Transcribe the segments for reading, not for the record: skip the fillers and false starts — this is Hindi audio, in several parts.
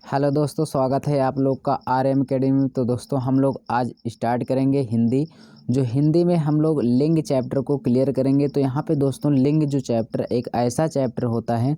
हेलो दोस्तों, स्वागत है आप लोग का RM अकेडमी। तो दोस्तों हम लोग आज स्टार्ट करेंगे हिंदी। जो हिंदी में हम लोग लिंग चैप्टर को क्लियर करेंगे। तो यहाँ पे दोस्तों लिंग जो चैप्टर एक ऐसा चैप्टर होता है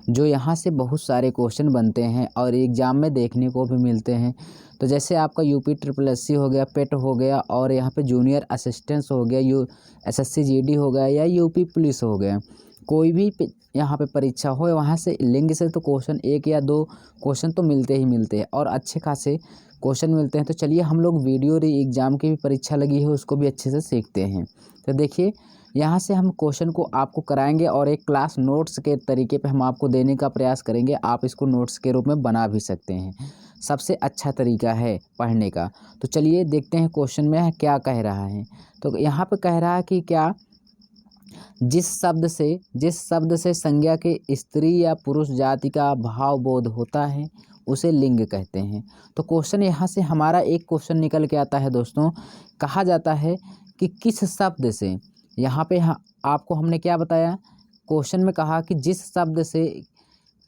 जो यहाँ से बहुत सारे क्वेश्चन बनते हैं और एग्ज़ाम में देखने को भी मिलते हैं। तो जैसे आपका UP SSC हो गया, पेट हो गया और यहाँ पे जूनियर असिस्टेंट्स हो गया, SSC GD हो गया या UP पुलिस हो गया, कोई भी यहाँ पे परीक्षा हो वहाँ से लिंग से तो क्वेश्चन एक या दो क्वेश्चन तो मिलते ही मिलते हैं और अच्छे खासे क्वेश्चन मिलते हैं। तो चलिए हम लोग वीडियो री एग्ज़ाम की भी परीक्षा लगी है उसको भी अच्छे से सीखते हैं। तो देखिए यहाँ से हम क्वेश्चन को आपको कराएंगे और एक क्लास नोट्स के तरीके पे हम आपको देने का प्रयास करेंगे। आप इसको नोट्स के रूप में बना भी सकते हैं, सबसे अच्छा तरीका है पढ़ने का। तो चलिए देखते हैं क्वेश्चन में क्या कह रहा है। तो यहाँ पे कह रहा है कि क्या जिस शब्द से संज्ञा के स्त्री या पुरुष जाति का भाव बोध होता है उसे लिंग कहते हैं। तो क्वेश्चन यहाँ से हमारा एक क्वेश्चन निकल के आता है दोस्तों। कहा जाता है कि किस शब्द से, यहाँ पे आपको हमने क्या बताया, क्वेश्चन में कहा कि जिस शब्द से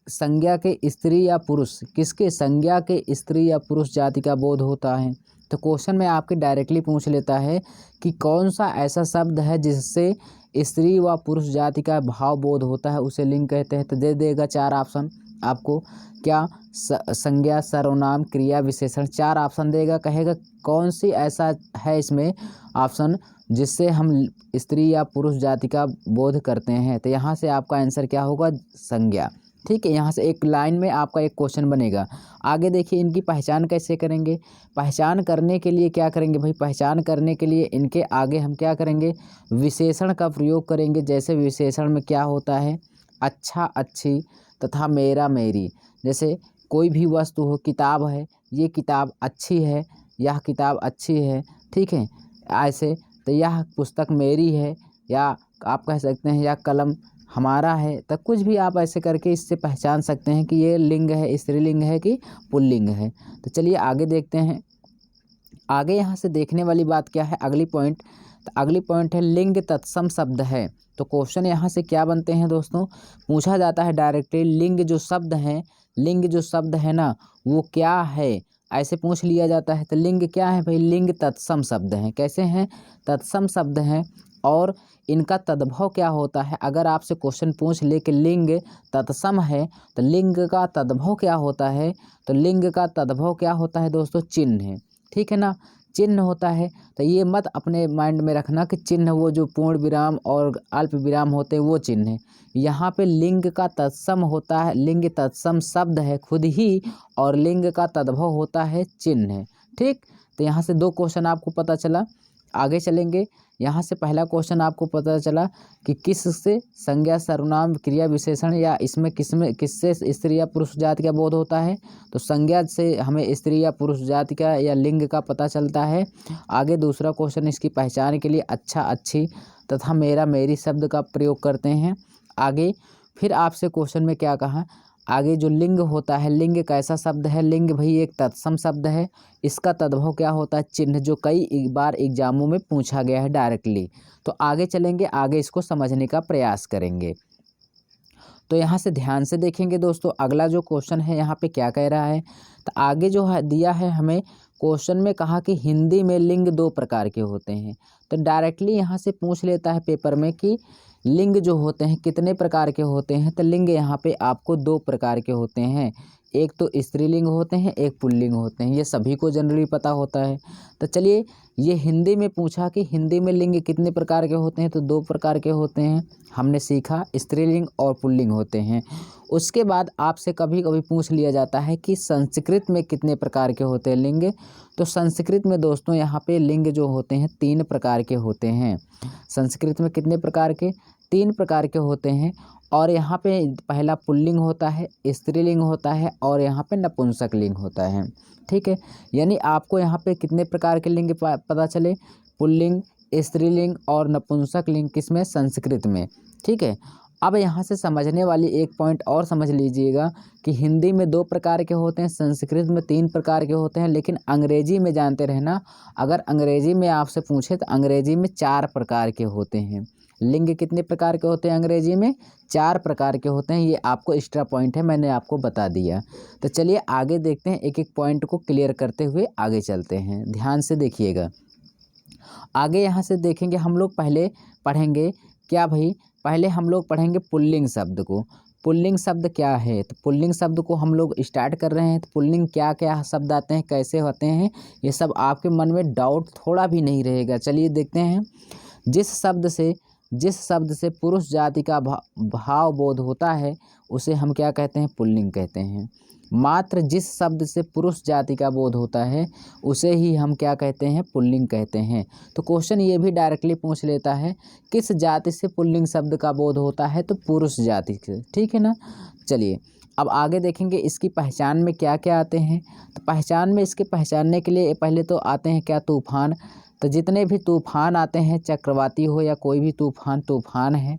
संज्ञा के स्त्री या पुरुष, किसके संज्ञा के स्त्री या पुरुष जाति का बोध होता है। तो क्वेश्चन में आपके डायरेक्टली पूछ लेता है कि कौन सा ऐसा शब्द है जिससे स्त्री व पुरुष जाति का भाव बोध होता है उसे लिंग कहते हैं। तो दे देगा चार ऑप्शन आपको, क्या संज्ञा, सर्वनाम, क्रिया, विशेषण, चार ऑप्शन देगा। कहेगा कौन सी ऐसा है इसमें ऑप्शन जिससे हम स्त्री या पुरुष जाति का बोध करते हैं। तो यहाँ से आपका आंसर क्या होगा, संज्ञा। ठीक है, यहाँ से एक लाइन में आपका एक क्वेश्चन बनेगा। आगे देखिए इनकी पहचान कैसे करेंगे। पहचान करने के लिए क्या करेंगे भाई, पहचान करने के लिए इनके आगे हम क्या करेंगे, विशेषण का प्रयोग करेंगे। जैसे विशेषण में क्या होता है, अच्छा, अच्छी तथा मेरा, मेरी। जैसे कोई भी वस्तु हो, किताब है, ये किताब अच्छी है, यह किताब अच्छी है। ठीक है, ऐसे तो यह पुस्तक मेरी है, या आप कह सकते हैं यह कलम हमारा है। तो कुछ भी आप ऐसे करके इससे पहचान सकते हैं कि ये लिंग है, स्त्रीलिंग है कि पुल्लिंग है। तो चलिए आगे देखते हैं। आगे यहाँ से देखने वाली बात क्या है, अगली पॉइंट। तो अगली पॉइंट है लिंग तत्सम शब्द है। तो क्वेश्चन यहाँ से क्या बनते हैं दोस्तों, पूछा जाता है डायरेक्टली लिंग जो शब्द है, लिंग जो शब्द है ना वो क्या है, ऐसे पूछ लिया जाता है। तो लिंग क्या है भाई, लिंग तत्सम शब्द हैं। कैसे हैं, तत्सम शब्द हैं। और इनका तद्भव क्या होता है, अगर आपसे क्वेश्चन पूछ ले कि लिंग तत्सम है तो लिंग का तद्भव क्या होता है। तो लिंग का तद्भव क्या होता है दोस्तों, चिन्ह है। ठीक है ना, चिन्ह होता है। तो ये मत अपने माइंड में रखना कि चिन्ह वो जो पूर्ण विराम और अल्प विराम होते हैं वो चिन्ह है। यहाँ पे लिंग का तत्सम होता है, लिंग तत्सम शब्द है खुद ही, और लिंग का तद्भव होता है चिन्ह है। ठीक, तो यहाँ से दो क्वेश्चन आपको पता चला। आगे चलेंगे। यहाँ से पहला क्वेश्चन आपको पता चला कि किससे संज्ञा, सर्वनाम, क्रिया, विशेषण या इसमें किससे स्त्री या पुरुष जाति का बोध होता है। तो संज्ञा से हमें स्त्री या पुरुष जाति का या लिंग का पता चलता है। आगे दूसरा क्वेश्चन, इसकी पहचान के लिए अच्छा, अच्छी तथा मेरा, मेरी शब्द का प्रयोग करते हैं। आगे फिर आपसे क्वेश्चन में क्या कहा, आगे जो लिंग होता है, लिंग कैसा शब्द है, लिंग भाई एक तत्सम शब्द है। इसका तद्भव क्या होता है, चिन्ह, जो कई बार एग्जामों में पूछा गया है डायरेक्टली। तो आगे चलेंगे, आगे इसको समझने का प्रयास करेंगे। तो यहाँ से ध्यान से देखेंगे दोस्तों, अगला जो क्वेश्चन है यहाँ पे क्या कह रहा है। तो आगे जो है दिया है हमें क्वेश्चन में, कहा कि हिंदी में लिंग दो प्रकार के होते हैं। तो डायरेक्टली यहाँ से पूछ लेता है पेपर में कि लिंग जो होते हैं कितने प्रकार के होते हैं। तो लिंग यहाँ पे आपको दो प्रकार के होते हैं, एक तो स्त्रीलिंग होते हैं, एक पुल्लिंग होते हैं। ये सभी को जनरली पता होता है। तो चलिए ये हिंदी में पूछा कि हिंदी में लिंग कितने प्रकार के होते हैं। तो दो प्रकार के होते हैं, हमने सीखा, स्त्रीलिंग और पुल्लिंग होते हैं। उसके बाद आपसे कभी कभी पूछ लिया जाता है कि संस्कृत में कितने प्रकार के होते हैं लिंग। तो संस्कृत में दोस्तों यहाँ पे लिंग जो होते हैं तीन प्रकार के होते हैं। संस्कृत में कितने प्रकार के, तीन प्रकार के होते हैं। और यहाँ पे पहला पुल्लिंग होता है, स्त्रीलिंग होता है और यहाँ पे नपुंसक लिंग होता है। ठीक है, यानी आपको यहाँ पे कितने प्रकार के लिंग पता चले, पुल्लिंग, स्त्रीलिंग और नपुंसक लिंग, किसमें, संस्कृत में। ठीक है, अब यहाँ से समझने वाली एक पॉइंट और समझ लीजिएगा कि हिंदी में दो प्रकार के होते हैं, संस्कृत में तीन प्रकार के होते हैं, लेकिन अंग्रेजी में जानते रहना, अगर अंग्रेजी में आपसे पूछे तो अंग्रेजी में चार प्रकार के होते हैं। लिंग कितने प्रकार के होते हैं अंग्रेजी में? 4 प्रकार के होते हैं। ये आपको एक्स्ट्रा पॉइंट है, मैंने आपको बता दिया। तो चलिए आगे देखते हैं, एक एक पॉइंट को क्लियर करते हुए आगे चलते हैं। ध्यान से देखिएगा। आगे यहाँ से देखेंगे हम लोग, पहले पढ़ेंगे क्या भाई, पहले हम लोग पढ़ेंगे पुल्लिंग शब्द को। पुल्लिंग शब्द क्या है? तो पुल्लिंग शब्द को हम लोग स्टार्ट कर रहे हैं। तो पुल्लिंग क्या क्या शब्द आते हैं, कैसे होते हैं, ये सब आपके मन में डाउट थोड़ा भी नहीं रहेगा। चलिए देखते हैं। जिस शब्द से पुरुष जाति का भाव बोध होता है उसे हम क्या कहते हैं? पुल्लिंग कहते हैं। मात्र जिस शब्द से पुरुष जाति का बोध होता है उसे ही हम क्या कहते हैं? पुल्लिंग कहते हैं। तो क्वेश्चन ये भी डायरेक्टली पूछ लेता है, किस जाति से पुल्लिंग शब्द का बोध होता है? तो पुरुष जाति से, ठीक है ना। चलिए अब आगे देखेंगे इसकी पहचान में क्या क्या आते हैं। तो पहचान में, इसके पहचानने के लिए पहले तो आते हैं क्या? तूफान। तो जितने भी तूफान आते हैं, चक्रवाती हो या कोई भी तूफान, तूफान है।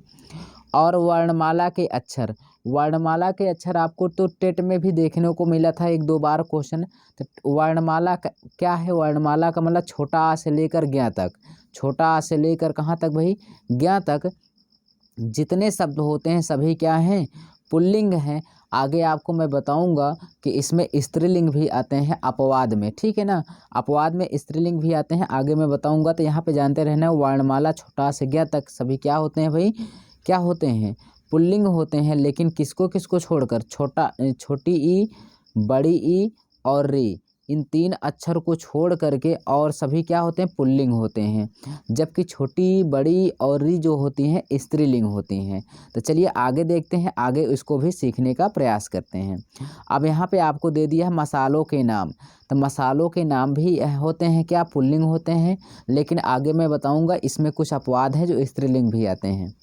और वर्णमाला के अक्षर, वर्णमाला के अक्षर आपको तो टेट में भी देखने को मिला था 1-2 बार क्वेश्चन। तो वर्णमाला क्या है? वर्णमाला का मतलब छोटा आ से लेकर ज्ञ तक, छोटा आ से लेकर कहाँ तक भाई? ज्ञ तक जितने शब्द होते हैं सभी क्या हैं? पुल्लिंग हैं। आगे आपको मैं बताऊंगा कि इसमें स्त्रीलिंग भी आते हैं अपवाद में, ठीक है ना। अपवाद में स्त्रीलिंग भी आते हैं, आगे मैं बताऊंगा। तो यहाँ पे जानते रहना, वर्णमाला छोटा से ज्ञ तक सभी क्या होते हैं भाई? क्या होते हैं? पुल्लिंग होते हैं। लेकिन किसको किसको छोड़कर? छोटी ई, बड़ी ई और री, इन 3 अक्षर को छोड़ करके और सभी क्या होते हैं? पुल्लिंग होते हैं। जबकि छोटी, बड़ी और री जो होती हैं स्त्रीलिंग होती हैं। तो चलिए आगे देखते हैं, आगे इसको भी सीखने का प्रयास करते हैं। अब यहाँ पे आपको दे दिया है मसालों के नाम। तो मसालों के नाम भी होते हैं क्या? पुल्लिंग होते हैं। लेकिन आगे मैं बताऊँगा इसमें कुछ अपवाद हैं जो स्त्रीलिंग भी आते हैं।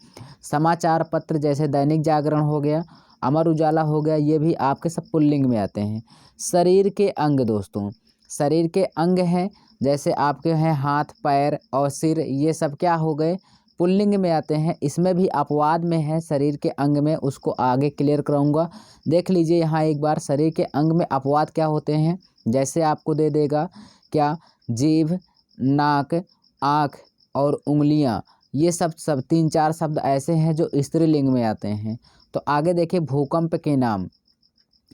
समाचार पत्र जैसे दैनिक जागरण हो गया, अमर उजाला हो गया, ये भी आपके सब पुल्लिंग में आते हैं। शरीर के अंग दोस्तों, शरीर के अंग हैं जैसे आपके हैं हाथ, पैर और सिर, ये सब क्या हो गए? पुल्लिंग में आते हैं। इसमें भी अपवाद में है शरीर के अंग में, उसको आगे क्लियर कराऊंगा। देख लीजिए यहाँ एक बार, शरीर के अंग में अपवाद क्या होते हैं। जैसे आपको दे देगा क्या? जीभ, नाक, आँख और उंगलियाँ, ये सब 3-4 शब्द ऐसे हैं जो स्त्रीलिंग में आते हैं। तो आगे देखिए भूकंप के नाम,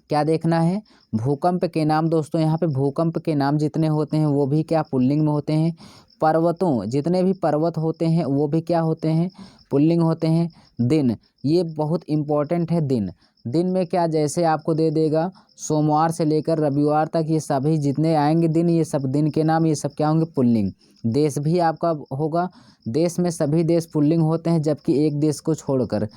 क्या देखना है? भूकंप के नाम दोस्तों, यहाँ पे भूकंप के नाम जितने होते हैं वो भी क्या? पुल्लिंग में होते हैं। पर्वतों, जितने भी पर्वत होते हैं वो भी क्या होते हैं? पुल्लिंग होते हैं। दिन, ये बहुत इम्पोर्टेंट है। दिन, दिन में क्या? जैसे आपको दे देगा सोमवार से लेकर रविवार तक, ये सभी जितने आएंगे दिन, ये सब दिन के नाम, ये सब क्या होंगे? पुल्लिंग। देश भी आपका होगा, देश में सभी देश पुल्लिंग होते हैं। जबकि एक देश को छोड़कर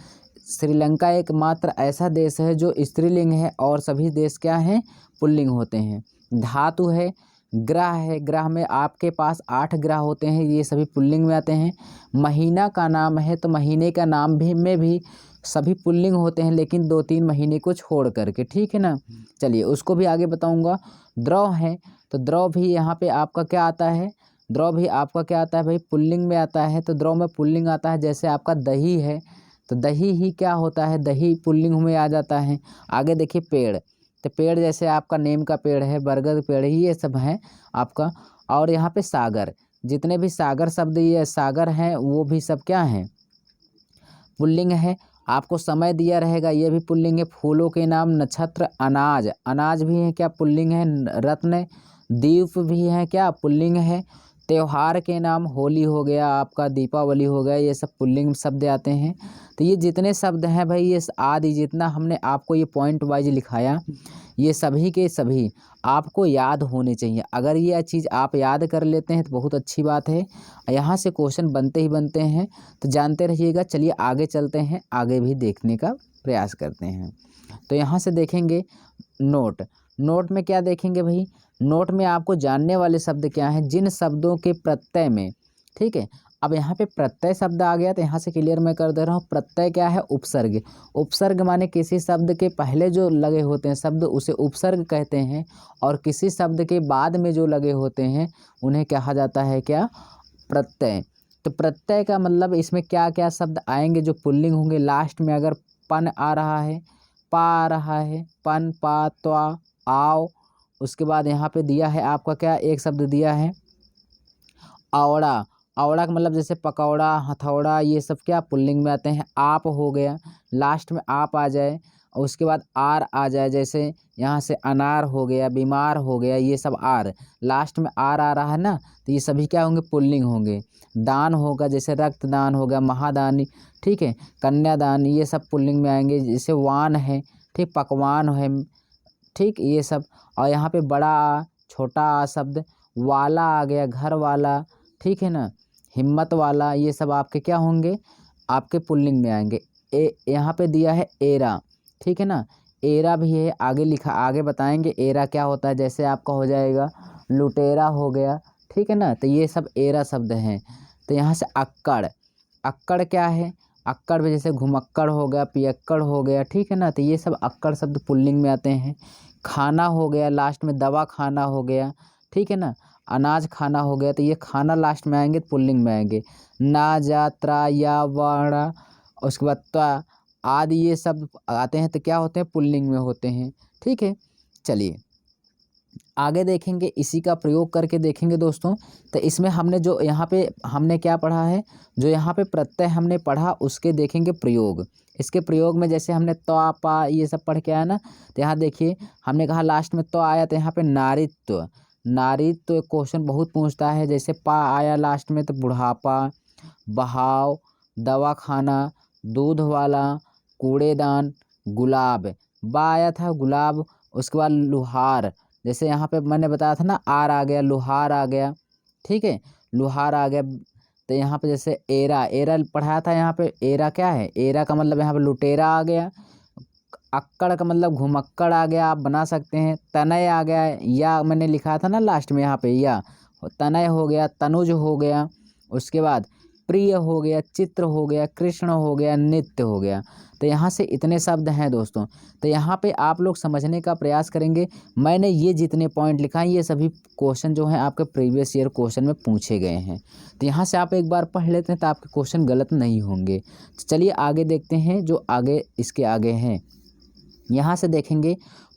श्रीलंका एकमात्र ऐसा देश है जो स्त्रीलिंग है और सभी देश क्या हैं? पुल्लिंग होते हैं। धातु है, ग्रह है, ग्रह में आपके पास 8 ग्रह होते हैं, ये सभी पुल्लिंग में आते हैं। महीना का नाम है, तो महीने का नाम भी में भी सभी पुल्लिंग होते हैं, लेकिन 2-3 महीने को छोड़ करके, ठीक है ना। चलिए उसको भी आगे बताऊंगा। द्रव है, तो द्रव भी यहाँ पे आपका क्या आता है? द्रव भी आपका क्या आता है भाई? पुल्लिंग में आता है। तो द्रव में पुल्लिंग आता है। जैसे आपका दही है, तो दही ही क्या होता है? दही पुल्लिंग में आ जाता है। आगे देखिए पेड़, तो पेड़ जैसे आपका नीम का पेड़ है, बरगद पेड़ है, ये सब है आपका। और यहाँ पे सागर, जितने भी सागर शब्द ये सागर हैं वो भी सब क्या हैं? पुल्लिंग है। आपको समय दिया रहेगा, ये भी पुल्लिंग है। फूलों के नाम, नक्षत्र, अनाज, अनाज भी है क्या? पुल्लिंग है। रत्न, द्वीप भी है क्या? पुल्लिंग है। त्योहार के नाम, होली हो गया आपका, दीपावली हो गया, ये सब पुल्लिंग शब्द आते हैं। तो ये जितने शब्द हैं भाई, ये आदि जितना हमने आपको ये पॉइंट वाइज लिखाया, ये सभी के सभी आपको याद होने चाहिए। अगर ये चीज़ आप याद कर लेते हैं तो बहुत अच्छी बात है। यहाँ से क्वेश्चन बनते ही बनते हैं, तो जानते रहिएगा। चलिए आगे चलते हैं, आगे भी देखने का प्रयास करते हैं। तो यहाँ से देखेंगे नोट, नोट में क्या देखेंगे भाई? नोट में आपको जानने वाले शब्द क्या हैं? जिन शब्दों के प्रत्यय में, ठीक है। अब यहाँ पे प्रत्यय शब्द आ गया, तो यहाँ से क्लियर मैं कर दे रहा हूँ। प्रत्यय क्या है? उपसर्ग। उपसर्ग माने किसी शब्द के पहले जो लगे होते हैं शब्द, उसे उपसर्ग कहते हैं। और किसी शब्द के बाद में जो लगे होते हैं उन्हें कहा जाता है क्या? प्रत्यय। तो प्रत्यय का मतलब इसमें क्या क्या शब्द आएंगे जो पुल्लिंग होंगे? लास्ट में अगर पन आ रहा है, पा आ रहा है, पन, पा, त्वा, आओ। उसके बाद यहाँ पे दिया है आपका क्या? एक शब्द दिया है औड़ा, औड़ा का मतलब जैसे पकौड़ा, हथौड़ा, ये सब क्या पुल्लिंग में आते हैं। आप हो गया, लास्ट में आप आ जाए और उसके बाद आर आ जाए, जैसे यहाँ से अनार हो गया, बीमार हो गया, ये सब आर, लास्ट में आर आ रहा है ना, तो ये सभी क्या होंगे, पुल्लिंग होंगे। दान होगा, जैसे रक्तदान हो गया, महादानी, ठीक है, कन्यादान, ये सब पुल्लिंग में आएंगे। जैसे वान है, ठीक, पकवान है, ठीक, ये सब। और यहाँ पे बड़ा आ, छोटा आ शब्द, वाला आ गया, घर वाला, ठीक है ना, हिम्मत वाला, ये सब आपके क्या होंगे, आपके पुल्लिंग में आएंगे। यहाँ पे दिया है एरा, ठीक है ना, एरा भी है, आगे लिखा, आगे बताएंगे एरा क्या होता है। जैसे आपका हो जाएगा लुटेरा हो गया, ठीक है ना, तो ये सब एरा शब्द हैं। तो यहाँ से अक्कड़, अक्कड़ क्या है, अक्कड़ में जैसे घुमक्कड़ हो गया, पियक्कड़ हो गया, ठीक है ना, तो ये सब अक्कड़ शब्द पुल्लिंग में आते हैं। खाना हो गया, लास्ट में दवा खाना हो गया, ठीक है ना, अनाज खाना हो गया, तो ये खाना लास्ट में आएंगे तो पुल्लिंग में आएंगे। ना, जा, त्रा, या, वाणा, उसके बाद त्वा आदि ये सब आते हैं तो क्या होते हैं, पुल्लिंग में होते हैं, ठीक है। चलिए आगे देखेंगे, इसी का प्रयोग करके देखेंगे दोस्तों। तो इसमें हमने जो यहाँ पे हमने क्या पढ़ा है, जो यहाँ पे प्रत्यय हमने पढ़ा उसके देखेंगे प्रयोग। इसके प्रयोग में जैसे हमने त्वा, पा, ये सब पढ़ के आया ना, तो यहाँ देखिए हमने कहा लास्ट में तो आया, तो यहाँ पे नारित्व, नारित्व क्वेश्चन बहुत पूछता है। जैसे पा आया लास्ट में तो बुढ़ापा, बहाव, दवा खाना, दूध वाला, कूड़ेदान, गुलाब, बा आया था गुलाब, उसके बाद लुहार, जैसे यहाँ पे मैंने बताया था ना, आर आ गया, लुहार आ गया, ठीक है, लुहार आ गया। तो यहाँ पे जैसे एरा, एरा पढ़ाया था, यहाँ पे एरा क्या है, एरा का मतलब यहाँ पे लुटेरा आ गया। अक्कड़ का मतलब घुमक्कड़ आ गया, आप बना सकते हैं। तनय आ गया, या मैंने लिखा था ना लास्ट में, यहाँ पे या तनय हो गया, तनुज हो गया, उसके बाद प्रिय हो गया, चित्र हो गया, कृष्ण हो गया, नित्य हो गया। तो यहाँ से इतने शब्द हैं दोस्तों। तो यहाँ पे आप लोग समझने का प्रयास करेंगे। मैंने ये जितने पॉइंट लिखा है ये सभी क्वेश्चन जो हैं आपके प्रीवियस ईयर क्वेश्चन में पूछे गए हैं। तो यहाँ से आप एक बार पढ़ लेते हैं तो आपके क्वेश्चन गलत नहीं होंगे। तो चलिए आगे देखते हैं जो आगे इसके आगे हैं। यहाँ से देखेंगे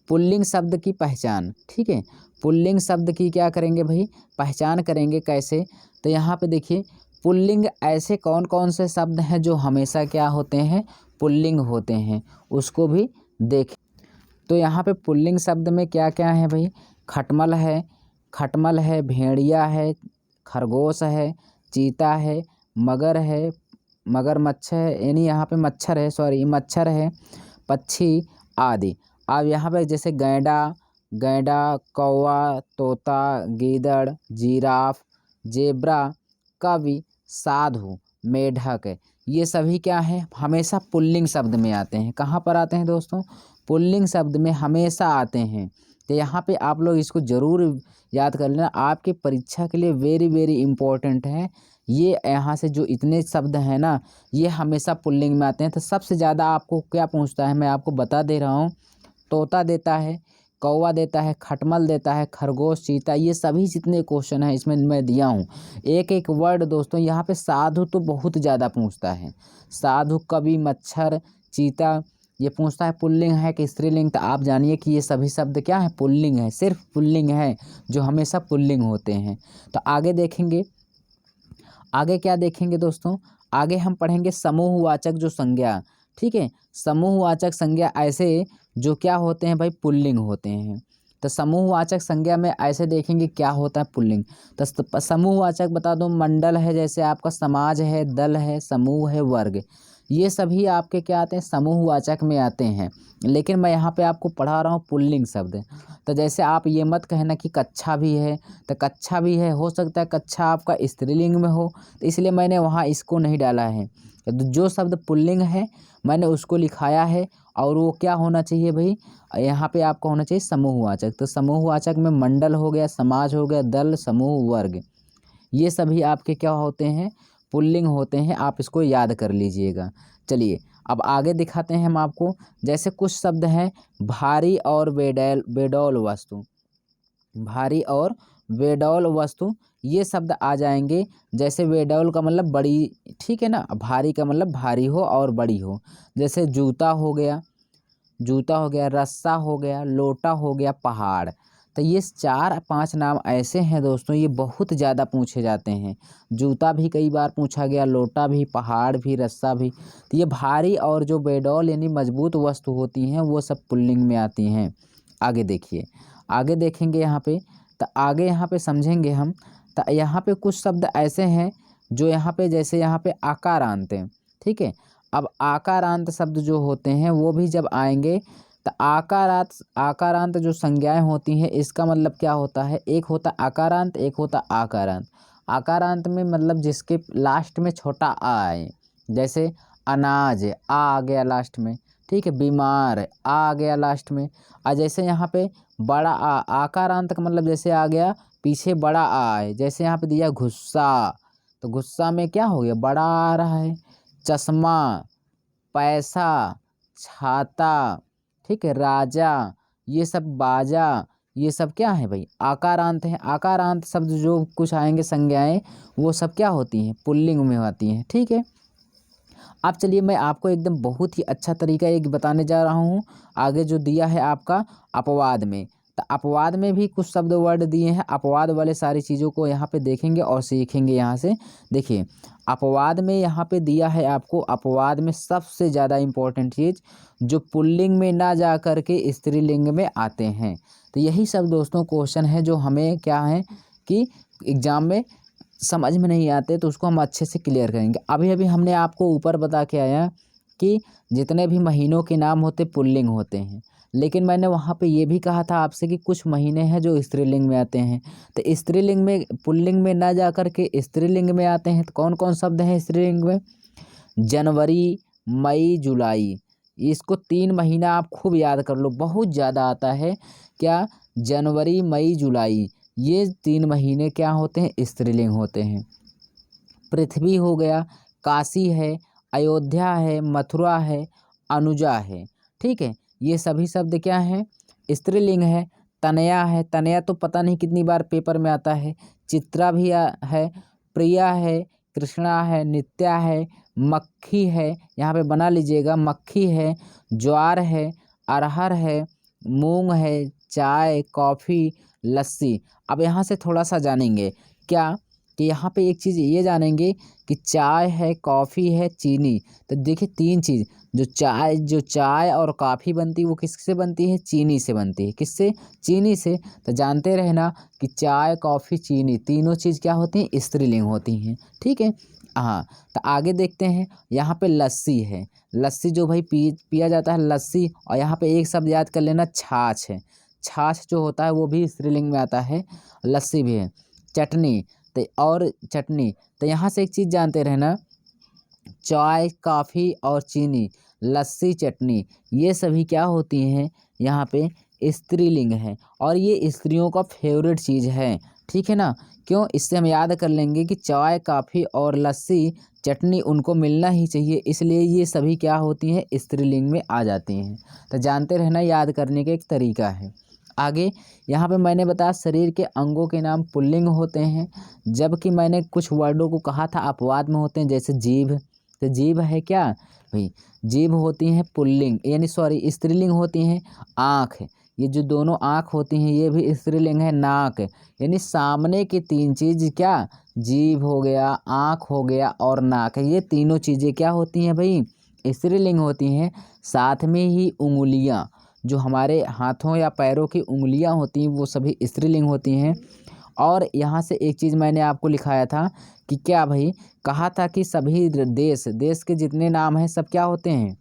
पुल्लिंग शब्द की पहचान, ठीक है, पुल्लिंग शब्द की क्या करेंगे भाई, पहचान करेंगे कैसे। तो यहाँ पे देखिए पुल्लिंग ऐसे कौन कौन से शब्द हैं जो हमेशा क्या होते हैं, पुल्लिंग होते हैं, उसको भी देखें। तो यहाँ पे पुल्लिंग शब्द में क्या क्या है भाई, खटमल है, खटमल है, भेड़िया है, खरगोश है, चीता है, मगर है, मगरमच्छ है, यानी यहाँ पे मच्छर है, सॉरी मच्छर है, पक्षी आदि। अब यहाँ पे जैसे गैंडा, गैंडा, कौवा, तोता, गीदड़, जिराफ, जेब्रा, कवि, साधु, मेढक, ये सभी क्या है, हमेशा पुल्लिंग शब्द में आते हैं। कहाँ पर आते हैं दोस्तों, पुल्लिंग शब्द में हमेशा आते हैं। तो यहाँ पे आप लोग इसको ज़रूर याद कर लेना, आपकी परीक्षा के लिए वेरी वेरी इंपॉर्टेंट है। ये यहाँ से जो इतने शब्द हैं ना, ये हमेशा पुल्लिंग में आते हैं। तो सबसे ज़्यादा आपको क्या पूछता है, मैं आपको बता दे रहा हूँ, तोता देता है, कौवा देता है, खटमल देता है, खरगोश, चीता, ये सभी जितने क्वेश्चन हैं इसमें मैं दिया हूँ। एक एक वर्ड दोस्तों, यहाँ पे साधु तो बहुत ज़्यादा पूछता है, साधु, कवि, मच्छर, चीता, ये पूछता है पुल्लिंग है कि स्त्रीलिंग। तो आप जानिए कि ये सभी शब्द क्या है, पुल्लिंग है, सिर्फ पुल्लिंग है, जो हमेशा पुल्लिंग होते हैं। तो आगे देखेंगे, आगे क्या देखेंगे दोस्तों, आगे हम पढ़ेंगे समूहवाचक जो संज्ञा, ठीक है, समूहवाचक संज्ञा ऐसे जो क्या होते हैं भाई, पुल्लिंग होते हैं। तो समूहवाचक संज्ञा में ऐसे देखेंगे क्या होता है, पुल्लिंग। तो समूहवाचक बता दो, मंडल है, जैसे आपका समाज है, दल है, समूह है, वर्ग, ये सभी आपके क्या आते हैं, समूहवाचक में आते हैं। लेकिन मैं यहाँ पे आपको पढ़ा रहा हूँ पुल्लिंग शब्द। तो जैसे आप ये मत कहना कि कक्षा भी है, तो कक्षा भी है, हो सकता है कक्षा आपका स्त्रीलिंग में हो, तो इसलिए मैंने वहाँ इसको नहीं डाला है। तो जो शब्द पुल्लिंग है मैंने उसको लिखाया है, और वो क्या होना चाहिए भाई, यहाँ पे आपका होना चाहिए समूहवाचक। तो समूहवाचक में मंडल हो गया, समाज हो गया, दल, समूह, वर्ग, ये सभी आपके क्या होते हैं, पुल्लिंग होते हैं। आप इसको याद कर लीजिएगा। चलिए अब आगे दिखाते हैं हम आपको। जैसे कुछ शब्द हैं, भारी और बेडौल वस्तु, भारी और बेडौल वस्तु, ये शब्द आ जाएंगे। जैसे बेडौल का मतलब बड़ी, ठीक है ना, भारी का मतलब भारी हो और बड़ी हो। जैसे जूता हो गया, जूता हो गया, रस्सा हो गया, लोटा हो गया, पहाड़। तो ये 4-5 नाम ऐसे हैं दोस्तों, ये बहुत ज़्यादा पूछे जाते हैं। जूता भी कई बार पूछा गया, लोटा भी, पहाड़ भी, रस्सा भी। तो ये भारी और जो बेडौल यानी मजबूत वस्तु होती हैं वो सब पुल्लिंग में आती हैं। आगे देखिए, आगे देखेंगे यहाँ पे, तो आगे यहाँ पे समझेंगे हम। तो यहाँ पे कुछ शब्द ऐसे हैं जो यहाँ पे, जैसे यहाँ पे आकारांत हैं, ठीक है। अब आकारांत शब्द जो होते हैं वो भी जब आएंगे, तो आकारांत जो संज्ञाएं होती हैं इसका मतलब क्या होता है, एक होता आकारांत, एक होता आकारांत। आकारांत में मतलब जिसके लास्ट में छोटा आ आए, जैसे अनाज, आ गया लास्ट में, ठीक है। बीमार, आ गया लास्ट में। और जैसे यहाँ पे बड़ा आ, आकारांत का मतलब जैसे आ गया पीछे बड़ा आ आए, जैसे यहाँ पे दिया गुस्सा, तो गुस्सा में क्या हो गया, बड़ा आ रहा है। चश्मा, पैसा, छाता, ठीक है, राजा, ये सब बाजा, ये सब क्या है भाई, आकारांत है। आकारांत शब्द जो कुछ आएंगे संज्ञाएं, वो सब क्या होती हैं, पुल्लिंग में होती हैं, ठीक है। अब चलिए मैं आपको एकदम बहुत ही अच्छा तरीका एक बताने जा रहा हूँ। आगे जो दिया है आपका अपवाद में, तो अपवाद में भी कुछ शब्द वर्ड दिए हैं। अपवाद वाले सारी चीज़ों को यहाँ पे देखेंगे और सीखेंगे यहाँ से। देखिए अपवाद में यहाँ पे दिया है आपको, अपवाद में सबसे ज़्यादा इम्पोर्टेंट चीज़ जो पुल्लिंग में ना जा कर के स्त्रीलिंग में आते हैं। तो यही सब दोस्तों क्वेश्चन है जो हमें क्या है कि एग्ज़ाम में समझ में नहीं आते, तो उसको हम अच्छे से क्लियर करेंगे। अभी अभी हमने आपको ऊपर बता के आया कि जितने भी महीनों के नाम होते पुल्लिंग होते हैं, लेकिन मैंने वहाँ पे ये भी कहा था आपसे कि कुछ महीने हैं जो स्त्रीलिंग में आते हैं। तो स्त्रीलिंग में, पुल्लिंग में ना जा कर के स्त्रीलिंग में आते हैं। तो कौन कौन शब्द हैं स्त्रीलिंग में, जनवरी, मई, जुलाई। इसको 3 महीना आप खूब याद कर लो, बहुत ज़्यादा आता है। क्या, जनवरी, मई, जुलाई, ये 3 महीने क्या होते हैं, स्त्रीलिंग होते हैं। पृथ्वी हो गया, काशी है, अयोध्या है, मथुरा है, अनुजा है, ठीक है। ये सभी शब्द क्या हैं, स्त्रीलिंग है। तनया है, तनया तो पता नहीं कितनी बार पेपर में आता है। चित्रा भी है, प्रिया है, कृष्णा है, नित्या है, मक्खी है, यहाँ पे बना लीजिएगा, मक्खी है, ज्वार है, अरहर है, मूंग है, चाय, कॉफ़ी, लस्सी। अब यहाँ से थोड़ा सा जानेंगे क्या, कि यहाँ पे एक चीज़ ये जानेंगे कि चाय है, कॉफ़ी है, चीनी। तो देखिए 3 चीज़, जो चाय और कॉफ़ी बनती है वो किससे बनती है, चीनी से बनती है। किससे, चीनी से। तो जानते रहना कि चाय, कॉफ़ी, चीनी तीनों चीज़ क्या होती हैं, स्त्रीलिंग होती हैं, ठीक है। हाँ, तो आगे देखते हैं। यहाँ पे लस्सी है, लस्सी जो भाई पिया जाता है, लस्सी। और यहाँ पे एक शब्द याद कर लेना, छाछ है। छाछ जो होता है वो भी स्त्रीलिंग में आता है, लस्सी भी है। चटनी, तो और चटनी, तो यहाँ से एक चीज़ जानते रहना, चाय, कॉफ़ी और चीनी, लस्सी, चटनी, ये सभी क्या होती हैं, यहाँ पे स्त्रीलिंग है। और ये स्त्रियों का फेवरेट चीज़ है, ठीक है ना। क्यों, इससे हम याद कर लेंगे कि चाय, कॉफ़ी और लस्सी, चटनी उनको मिलना ही चाहिए, इसलिए ये सभी क्या होती हैं, स्त्रीलिंग में आ जाती हैं। तो जानते रहना, याद करने का एक तरीका है। आगे यहाँ पे मैंने बताया शरीर के अंगों के नाम पुल्लिंग होते हैं, जबकि मैंने कुछ वर्डों को कहा था अपवाद में होते हैं, जैसे जीभ। तो जीभ है क्या भाई, जीभ होती हैं पुल्लिंग, यानी सॉरी स्त्रीलिंग होती हैं। आँख, ये जो दोनों आँख होती हैं ये भी स्त्रीलिंग है। नाक, यानी सामने की 3 चीज़ क्या, जीभ हो गया, आँख हो गया और नाक, ये तीनों चीज़ें क्या होती हैं भाई, स्त्रीलिंग होती हैं। साथ में ही उंगलियाँ, जो हमारे हाथों या पैरों की उंगलियां होती हैं वो सभी स्त्रीलिंग होती हैं। और यहाँ से एक चीज़ मैंने आपको लिखाया था कि क्या भाई, कहा था कि सभी देश के जितने नाम हैं सब क्या होते हैं,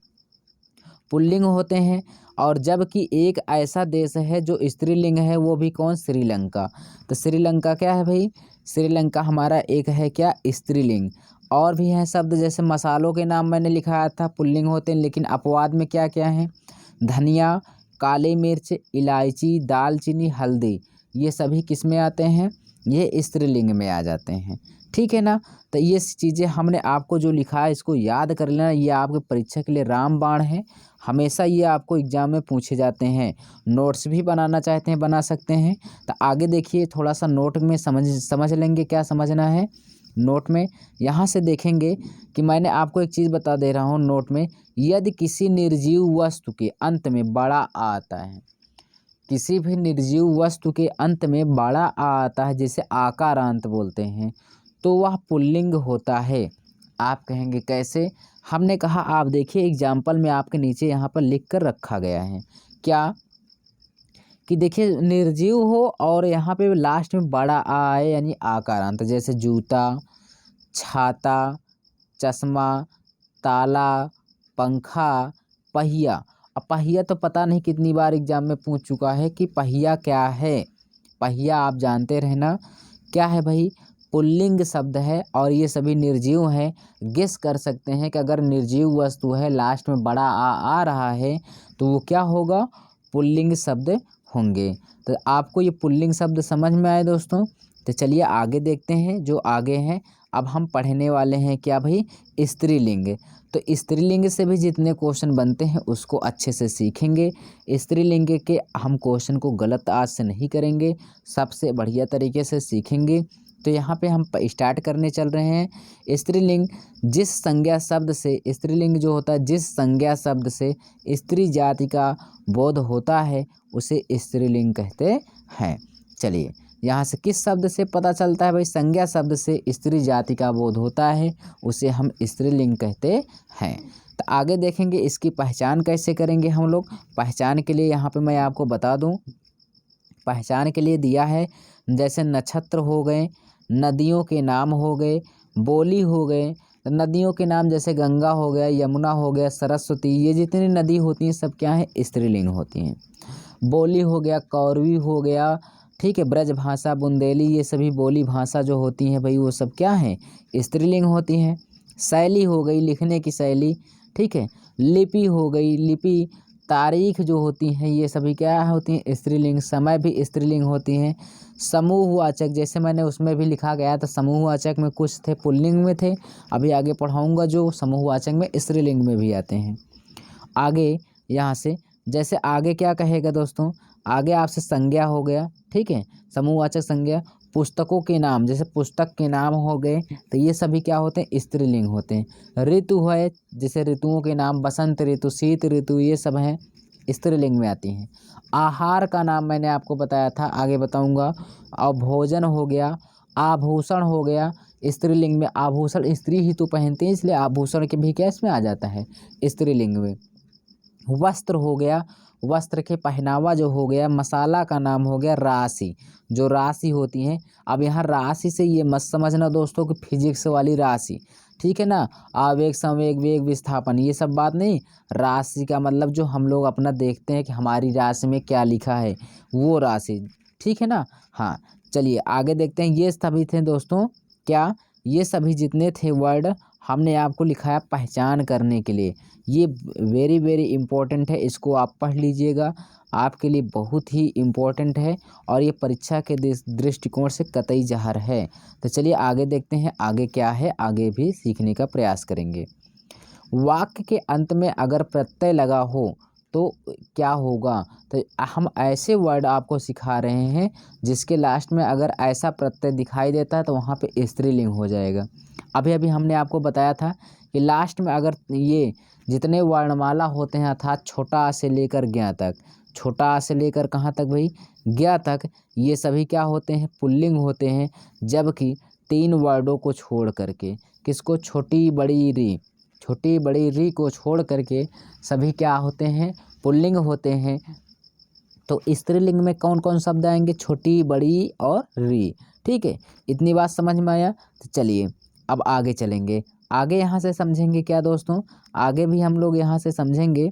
पुल्लिंग होते हैं। और जबकि एक ऐसा देश है जो स्त्रीलिंग है, वो भी कौन, श्रीलंका। तो श्रीलंका क्या है भाई, श्रीलंका हमारा एक है क्या, स्त्रीलिंग। और भी हैं शब्द, जैसे मसालों के नाम मैंने लिखाया था पुल्लिंग होते हैं, लेकिन अपवाद में क्या क्या है, धनिया, काली मिर्च, इलायची, दालचीनी, हल्दी, ये सभी किस में आते हैं, ये स्त्रीलिंग में आ जाते हैं, ठीक है ना। तो ये चीज़ें हमने आपको जो लिखा है इसको याद कर लेना, ये आपके परीक्षा के लिए रामबाण है। हमेशा ये आपको एग्जाम में पूछे जाते हैं। नोट्स भी बनाना चाहते हैं बना सकते हैं। तो आगे देखिए, थोड़ा सा नोट में समझ लेंगे, क्या समझना है नोट में। यहाँ से देखेंगे कि मैंने आपको एक चीज़ बता दे रहा हूँ नोट में, यदि किसी निर्जीव वस्तु के अंत में बड़ा आ आता है, किसी भी निर्जीव वस्तु के अंत में बड़ा आ आता है, जिसे आकारांत बोलते हैं, तो वह पुल्लिंग होता है। आप कहेंगे कैसे? हमने कहा आप देखिए एग्जाम्पल में आपके नीचे यहाँ पर लिख कर रखा गया है क्या कि देखिए निर्जीव हो और यहाँ पे लास्ट में बड़ा आ आए यानी आकारांत, जैसे जूता, छाता, चश्मा, ताला, पंखा, पहिया। अब पहिया तो पता नहीं कितनी बार एग्जाम में पूछ चुका है कि पहिया क्या है। पहिया आप जानते रहना क्या है भाई, पुल्लिंग शब्द है और ये सभी निर्जीव हैं। गेस कर सकते हैं कि अगर निर्जीव वस्तु है लास्ट में बड़ा आ रहा है तो वो क्या होगा, पुल्लिंग शब्द होंगे। तो आपको ये पुल्लिंग शब्द समझ में आए दोस्तों? तो चलिए आगे देखते हैं जो आगे हैं। अब हम पढ़ने वाले हैं क्या भाई, स्त्रीलिंग। तो स्त्रीलिंग से भी जितने क्वेश्चन बनते हैं उसको अच्छे से सीखेंगे। स्त्रीलिंग के हम क्वेश्चन को गलत आज से नहीं करेंगे, सबसे बढ़िया तरीके से सीखेंगे। तो यहाँ पे हम स्टार्ट करने चल रहे हैं। स्त्रीलिंग जिस संज्ञा शब्द से, स्त्रीलिंग जो होता है जिस संज्ञा शब्द से स्त्री जाति का बोध होता है उसे स्त्रीलिंग कहते हैं। चलिए यहाँ से किस शब्द से पता चलता है भाई, संज्ञा शब्द से स्त्री जाति का बोध होता है उसे हम स्त्रीलिंग कहते हैं। तो आगे देखेंगे इसकी पहचान कैसे करेंगे हम लोग। पहचान के लिए यहाँ पे मैं आपको बता दूँ, पहचान के लिए दिया है जैसे नक्षत्र हो गए, नदियों के नाम हो गए, बोली हो गए। नदियों के नाम जैसे गंगा हो गया, यमुना हो गया, सरस्वती, ये जितनी नदी होती हैं सब क्या है, स्त्रीलिंग होती हैं। बोली हो गया, कौरवी हो गया, ठीक है, ब्रज भाषा, बुंदेली, ये सभी बोली भाषा जो होती हैं भाई वो सब क्या हैं, स्त्रीलिंग होती हैं। शैली हो गई, लिखने की शैली, ठीक है। लिपि हो गई, लिपि, तारीख जो होती हैं ये सभी क्या होती हैं, स्त्रीलिंग। समय भी स्त्रीलिंग होती हैं। समूहवाचक जैसे मैंने उसमें भी लिखा गया था, समूहवाचक में कुछ थे पुल्लिंग में थे, अभी आगे पढ़ाऊँगा जो समूहवाचक में स्त्रीलिंग में भी आते हैं। आगे यहाँ से जैसे आगे क्या कहेगा दोस्तों, आगे आपसे संज्ञा हो गया, ठीक है, समूहवाचक संज्ञा। पुस्तकों के नाम जैसे पुस्तक के नाम हो गए, तो ये सभी क्या होते हैं, स्त्रीलिंग होते हैं। ऋतु है जैसे ऋतुओं के नाम, बसंत ऋतु, शीत ऋतु, ये सब हैं स्त्रीलिंग में आती हैं। आहार का नाम मैंने आपको बताया था, आगे बताऊंगा। और भोजन हो गया, आभूषण हो गया, स्त्रीलिंग में आभूषण स्त्री ही तो पहनते हैं इसलिए आभूषण के भी क्या इसमें आ जाता है, स्त्रीलिंग में। वस्त्र हो गया, वस्त्र के पहनावा जो हो गया। मसाला का नाम हो गया राशि, जो राशि होती हैं। अब यहाँ राशि से ये मत समझना दोस्तों कि फिजिक्स वाली राशि, ठीक है ना, आवेग संवेग वेग विस्थापन, ये सब बात नहीं। राशि का मतलब जो हम लोग अपना देखते हैं कि हमारी राशि में क्या लिखा है वो राशि, ठीक है ना। हाँ चलिए आगे देखते हैं। ये सभी थे दोस्तों क्या, ये सभी जितने थे वर्ड हमने आपको लिखाया पहचान करने के लिए। ये वेरी वेरी इम्पोर्टेंट है, इसको आप पढ़ लीजिएगा, आपके लिए बहुत ही इम्पोर्टेंट है और ये परीक्षा के दृष्टिकोण से कतई जहर है। तो चलिए आगे देखते हैं आगे क्या है, आगे भी सीखने का प्रयास करेंगे। वाक्य के अंत में अगर प्रत्यय लगा हो तो क्या होगा, तो हम ऐसे वर्ड आपको सिखा रहे हैं जिसके लास्ट में अगर ऐसा प्रत्यय दिखाई देता है तो वहाँ पे स्त्रीलिंग हो जाएगा। अभी अभी हमने आपको बताया था कि लास्ट में अगर ये जितने वर्णमाला होते हैं अर्थात छोटा आ से लेकर ज्ञ तक, छोटा आ से लेकर कहाँ तक भाई, ज्ञ तक, ये सभी क्या होते हैं, पुल्लिंग होते हैं। जबकि 3 वर्डों को छोड़ करके, किसको, छोटी बड़ी री, छोटी बड़ी री को छोड़ करके सभी क्या होते हैं, पुल्लिंग होते हैं। तो स्त्रीलिंग में कौन कौन शब्द आएंगे, छोटी बड़ी और री, ठीक है। इतनी बात समझ में आया। तो चलिए अब आगे चलेंगे, आगे यहाँ से समझेंगे क्या दोस्तों, आगे भी हम लोग यहाँ से समझेंगे,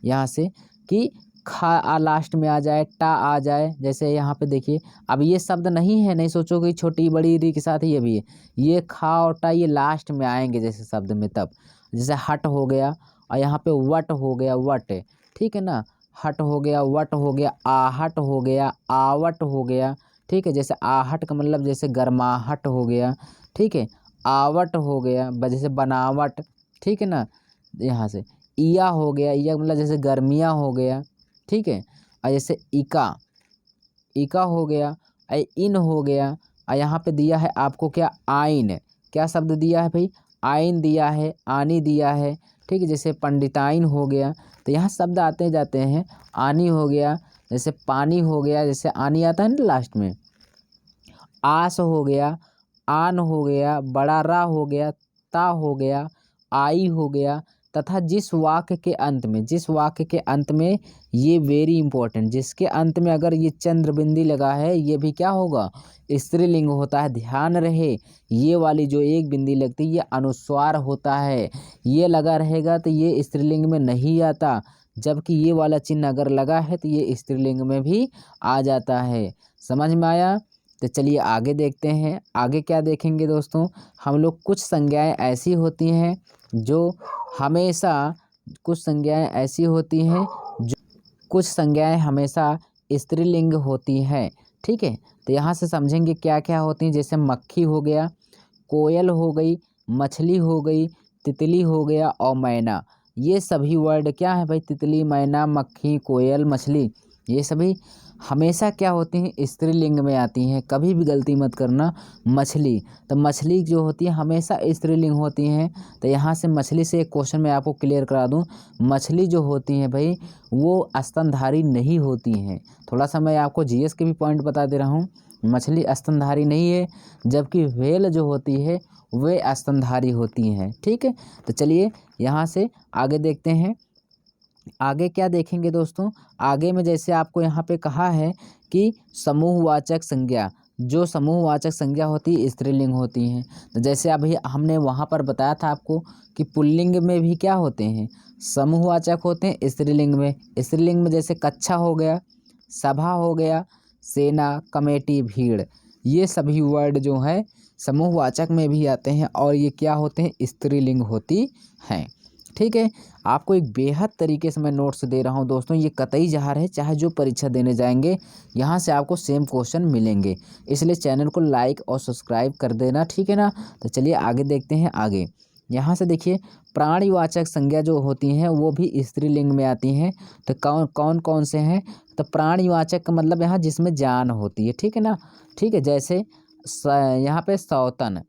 यहाँ से कि खा आ लास्ट में आ जाए, टा आ जाए। जैसे यहाँ पे देखिए अब ये शब्द नहीं है, नहीं सोचो कि छोटी बड़ी री के साथ ये भी है, ये खा और टा ये लास्ट में आएंगे जैसे शब्द में तब। जैसे हट हो गया और यहाँ पे वट हो गया, वट, ठीक है ना, हट हो गया, वट हो गया, आहट हो गया, आवट हो गया, ठीक है। जैसे आहट का मतलब जैसे गर्माहट हो गया, ठीक है। आवट हो गया जैसे बनावट, ठीक है ना। यहाँ से इया हो गया, इया मतलब जैसे गर्मियाँ हो गया, ठीक है। और जैसे इका, इका हो गया, इन हो गया। और यहाँ पे दिया है आपको क्या, आइन, क्या शब्द दिया है भाई, आइन दिया है, आनी दिया है, ठीक है। जैसे पंडिताइन हो गया, तो यहाँ शब्द आते जाते हैं। आनी हो गया, जैसे पानी हो गया, जैसे आनी आता है ना लास्ट में, आस हो गया, आन हो गया, बड़ा रा हो गया, ता हो गया, आई हो गया, तथा जिस वाक्य के अंत में, जिस वाक्य के अंत में, ये वेरी इंपॉर्टेंट, जिसके अंत में अगर ये चंद्र बिंदी लगा है ये भी क्या होगा, स्त्रीलिंग होता है। ध्यान रहे ये वाली जो एक बिंदी लगती है ये अनुस्वार होता है, ये लगा रहेगा तो ये स्त्रीलिंग में नहीं आता, जबकि ये वाला चिन्ह अगर लगा है तो ये स्त्रीलिंग में भी आ जाता है। समझ में आया? तो चलिए आगे देखते हैं। आगे क्या देखेंगे दोस्तों, हम लोग कुछ संज्ञाएं ऐसी होती हैं जो हमेशा, कुछ संज्ञाएं ऐसी होती हैं जो, कुछ संज्ञाएं हमेशा स्त्रीलिंग होती हैं। ठीक है, तो यहाँ से समझेंगे क्या क्या होती हैं। जैसे मक्खी हो गया, कोयल हो गई, मछली हो गई, तितली हो गया और मैना। ये सभी वर्ड क्या है भाई, तितली, मैना, मक्खी, कोयल, मछली, ये सभी हमेशा क्या होती हैं, स्त्रीलिंग में आती हैं। कभी भी गलती मत करना। मछली, तो मछली जो होती है हमेशा स्त्रीलिंग होती हैं। तो यहाँ से मछली से एक क्वेश्चन मैं आपको क्लियर करा दूँ, मछली जो होती हैं भाई वो स्तनधारी नहीं होती हैं। थोड़ा सा मैं आपको जीएस के भी पॉइंट बता दे रहा हूँ, मछली स्तनधारी नहीं है, जबकि व्हेल जो होती है वे स्तनधारी होती हैं। ठीक है, तो चलिए यहाँ से आगे देखते हैं। आगे क्या देखेंगे दोस्तों, आगे में जैसे आपको यहाँ पे कहा है कि समूहवाचक संज्ञा, जो समूहवाचक संज्ञा होती है स्त्रीलिंग होती हैं। तो जैसे अभी हमने वहाँ पर बताया था आपको कि पुल्लिंग में भी क्या होते हैं, समूहवाचक होते हैं स्त्रीलिंग में। स्त्रीलिंग में जैसे कक्षा हो गया, सभा हो गया, सेना, कमेटी, भीड़, ये सभी वर्ड जो हैं समूहवाचक में भी आते हैं और ये क्या होते हैं, स्त्रीलिंग होती हैं। ठीक है, आपको एक बेहद तरीके से मैं नोट्स दे रहा हूं दोस्तों, ये कतई ज़ाहिर है चाहे जो परीक्षा देने जाएंगे यहाँ से आपको सेम क्वेश्चन मिलेंगे, इसलिए चैनल को लाइक और सब्सक्राइब कर देना। ठीक है ना, तो चलिए आगे देखते हैं। आगे यहाँ से देखिए, प्राणीवाचक संज्ञा जो होती हैं वो भी स्त्रीलिंग में आती हैं। तो कौन कौन कौन से हैं, तो प्राणीवाचक का मतलब यहाँ जिसमें जान होती है। ठीक है ना, ठीक है, जैसे यहाँ पे सौतन,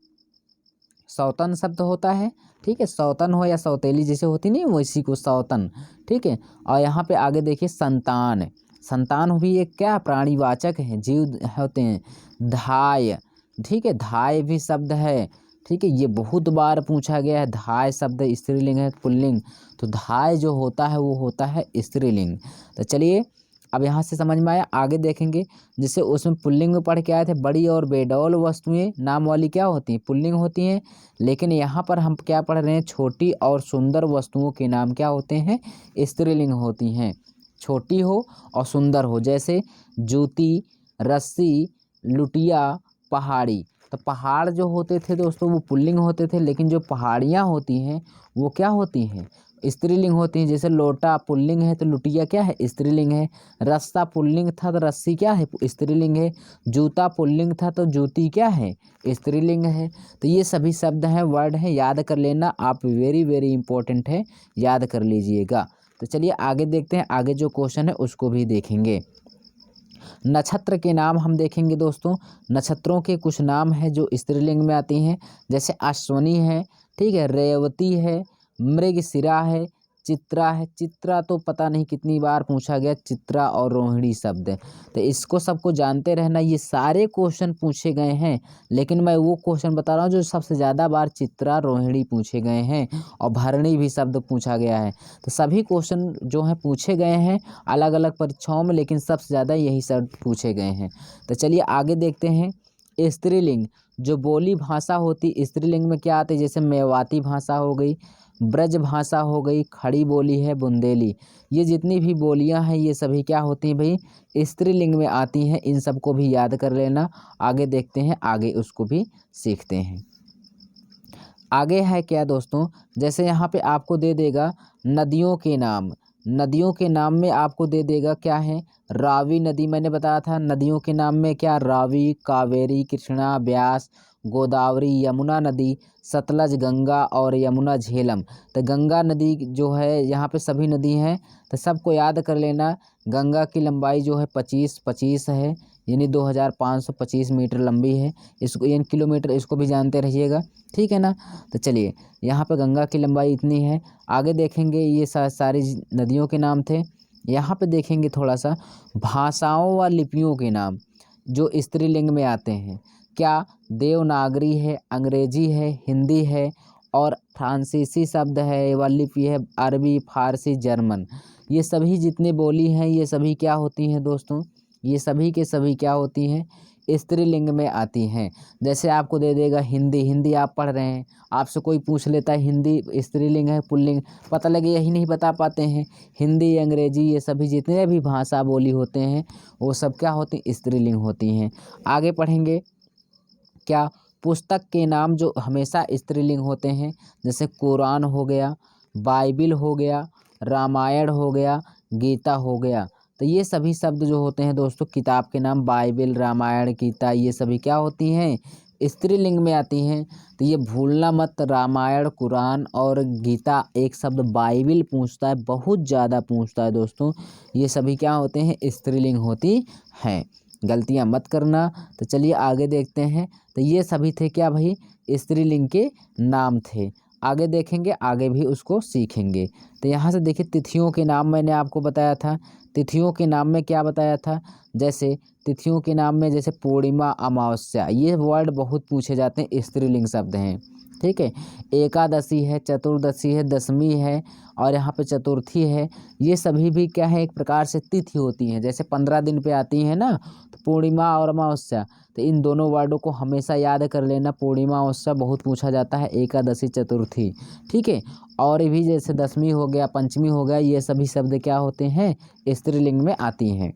सौतन शब्द होता है। ठीक है, सौतन हो या सौतेली जैसे होती नहीं वैसी को सौतन। ठीक है, और यहाँ पे आगे देखिए संतान, संतान भी एक क्या प्राणीवाचक है, जीव होते हैं। धाय, ठीक है, धाय भी शब्द है। ठीक है, ये बहुत बार पूछा गया है, धाय शब्द स्त्रीलिंग है पुल्लिंग, तो धाय जो होता है वो होता है स्त्रीलिंग। तो चलिए अब यहाँ से समझ में आया, आगे देखेंगे। जैसे उसमें पुल्लिंग में पढ़ के आए थे, बड़ी और बेडौल वस्तुएं नाम वाली क्या होती हैं, पुल्लिंग होती हैं। लेकिन यहाँ पर हम क्या पढ़ रहे हैं, छोटी और सुंदर वस्तुओं के नाम क्या होते हैं, स्त्रीलिंग होती हैं। छोटी हो और सुंदर हो, जैसे जूती, रस्सी, लुटिया, पहाड़ी। तो पहाड़ जो होते थे दोस्तों वो पुल्लिंग होते थे, लेकिन जो पहाड़ियाँ होती हैं वो क्या होती हैं, स्त्रीलिंग होती हैं। जैसे लोटा पुल्लिंग है तो लुटिया क्या है, स्त्रीलिंग है। रस्सा पुल्लिंग था तो रस्सी क्या है, स्त्रीलिंग है। जूता पुल्लिंग था तो जूती क्या है, स्त्रीलिंग है। तो ये सभी शब्द हैं, वर्ड हैं, याद कर लेना आप, वेरी वेरी इंपॉर्टेंट है, याद कर लीजिएगा। तो चलिए आगे देखते हैं, आगे जो क्वेश्चन है उसको भी देखेंगे। नक्षत्र के नाम हम देखेंगे दोस्तों। नक्षत्रों के कुछ नाम हैं जो स्त्रीलिंग में आती हैं, जैसे अश्वनी है, ठीक है, रेवती है, मृगशिरा है, चित्रा है। चित्रा तो पता नहीं कितनी बार पूछा गया, चित्रा और रोहिणी शब्द, तो इसको सबको जानते रहना। ये सारे क्वेश्चन पूछे गए हैं, लेकिन मैं वो क्वेश्चन बता रहा हूँ जो सबसे ज़्यादा बार चित्रा रोहिणी पूछे गए हैं, और भरणी भी शब्द पूछा गया है। तो सभी क्वेश्चन जो हैं पूछे गए हैं अलग अलग परीक्षाओं में, लेकिन सबसे ज़्यादा यही शब्द पूछे गए हैं। तो चलिए आगे देखते हैं। स्त्रीलिंग जो बोली भाषा होती, स्त्रीलिंग में क्या आते हैं, जैसे मेवाती भाषा हो गई, ब्रज भाषा हो गई, खड़ी बोली है, बुंदेली। ये जितनी भी बोलियां हैं ये सभी क्या होती हैं भाई, स्त्रीलिंग में आती हैं। इन सबको भी याद कर लेना। आगे देखते हैं, आगे उसको भी सीखते हैं। आगे है क्या दोस्तों, जैसे यहाँ पे आपको दे देगा नदियों के नाम। नदियों के नाम में आपको दे देगा क्या है, रावी नदी, मैंने बताया था नदियों के नाम में क्या, रावी, कावेरी, कृष्णा, ब्यास, गोदावरी, यमुना नदी, सतलज, गंगा और यमुना, झेलम। तो गंगा नदी जो है यहाँ पे सभी नदी हैं, तो सबको याद कर लेना। गंगा की लंबाई जो है 25 है, यानी 2525 मीटर लंबी है। इसको यानी किलोमीटर, इसको भी जानते रहिएगा। ठीक है ना, तो चलिए यहाँ पे गंगा की लंबाई इतनी है। आगे देखेंगे, ये सारी नदियों के नाम थे। यहाँ पे देखेंगे थोड़ा सा भाषाओं व लिपियों के नाम जो स्त्रीलिंग में आते हैं। क्या? देवनागरी है, अंग्रेजी है, हिंदी है और फ्रांसीसी शब्द है व लिपि है अरबी, फारसी, जर्मन। ये सभी जितने बोली हैं ये सभी क्या होती हैं दोस्तों? ये सभी के सभी क्या होती हैं? स्त्रीलिंग में आती हैं। जैसे आपको दे देगा हिंदी, हिंदी आप पढ़ रहे हैं, आपसे कोई पूछ लेता है हिंदी स्त्रीलिंग है पुल्लिंग, पता लगे यही नहीं बता पाते हैं। हिंदी, अंग्रेजी ये सभी जितने भी भाषा बोली होते हैं वो सब क्या होती हैं? स्त्रीलिंग होती हैं। आगे पढ़ेंगे क्या? पुस्तक के नाम जो हमेशा स्त्रीलिंग होते हैं, जैसे कुरान हो गया, बाइबिल हो गया, रामायण हो गया, गीता हो गया। तो ये सभी शब्द जो होते हैं दोस्तों, किताब के नाम बाइबिल, रामायण, गीता ये सभी क्या होती हैं? स्त्रीलिंग में आती हैं। तो ये भूलना मत, रामायण, कुरान और गीता, एक शब्द बाइबिल पूछता है, बहुत ज़्यादा पूछता है दोस्तों। ये सभी क्या होते हैं? स्त्रीलिंग होती हैं। गलतियां मत करना। तो चलिए आगे देखते हैं। तो ये सभी थे क्या भाई? स्त्रीलिंग के नाम थे। आगे देखेंगे, आगे भी उसको सीखेंगे। तो यहाँ से देखिए तिथियों के नाम मैंने आपको बताया था। तिथियों के नाम में क्या बताया था? जैसे तिथियों के नाम में जैसे पूर्णिमा, अमावस्या, ये वर्ड बहुत पूछे जाते हैं, स्त्रीलिंग शब्द हैं। ठीक है। एकादशी है, चतुर्दशी है, दशमी है और यहाँ पे चतुर्थी है। ये सभी भी क्या है? एक प्रकार से तिथि होती हैं। जैसे 15 दिन पे आती हैं ना, तो पूर्णिमा और अमावस्या, तो इन दोनों वर्डों को हमेशा याद कर लेना। पूर्णिमा अमावस्या बहुत पूछा जाता है, एकादशी, चतुर्थी। ठीक है। और भी जैसे दशमी हो गया, पंचमी हो गया, ये सभी शब्द क्या होते हैं? स्त्रीलिंग में आती हैं।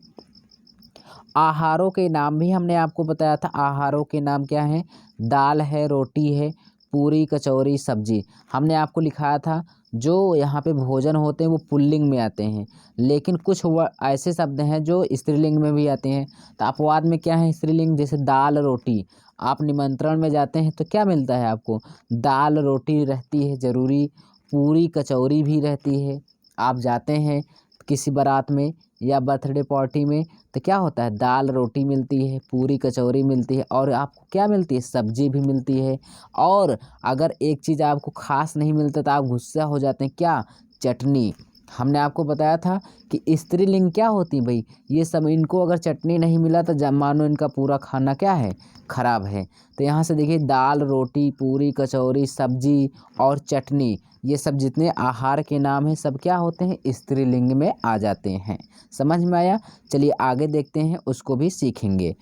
आहारों के नाम भी हमने आपको बताया था। आहारों के नाम क्या हैं? दाल है, रोटी है, पूरी, कचौरी, सब्जी। हमने आपको लिखाया था जो यहाँ पे भोजन होते हैं वो पुल्लिंग में आते हैं, लेकिन कुछ ऐसे शब्द हैं जो स्त्रीलिंग में भी आते हैं। तो अपवाद में क्या है स्त्रीलिंग? जैसे दाल, रोटी। आप निमंत्रण में जाते हैं तो क्या मिलता है आपको? दाल, रोटी रहती है ज़रूरी, पूरी, कचौरी भी रहती है। आप जाते हैं किसी बारात में या बर्थडे पार्टी में तो क्या होता है? दाल, रोटी मिलती है, पूरी, कचौरी मिलती है और आपको क्या मिलती है? सब्जी भी मिलती है। और अगर एक चीज़ आपको खास नहीं मिलता तो आप गुस्सा हो जाते हैं, क्या? चटनी। हमने आपको बताया था कि स्त्रीलिंग क्या होती है भाई? ये सब, इनको अगर चटनी नहीं मिला तो मानो इनका पूरा खाना क्या है? खराब है। तो यहाँ से देखिए दाल, रोटी, पूरी, कचौरी, सब्जी और चटनी, ये सब जितने आहार के नाम हैं सब क्या होते हैं? स्त्रीलिंग में आ जाते हैं। समझ में आया? चलिए आगे देखते हैं, उसको भी सीखेंगे।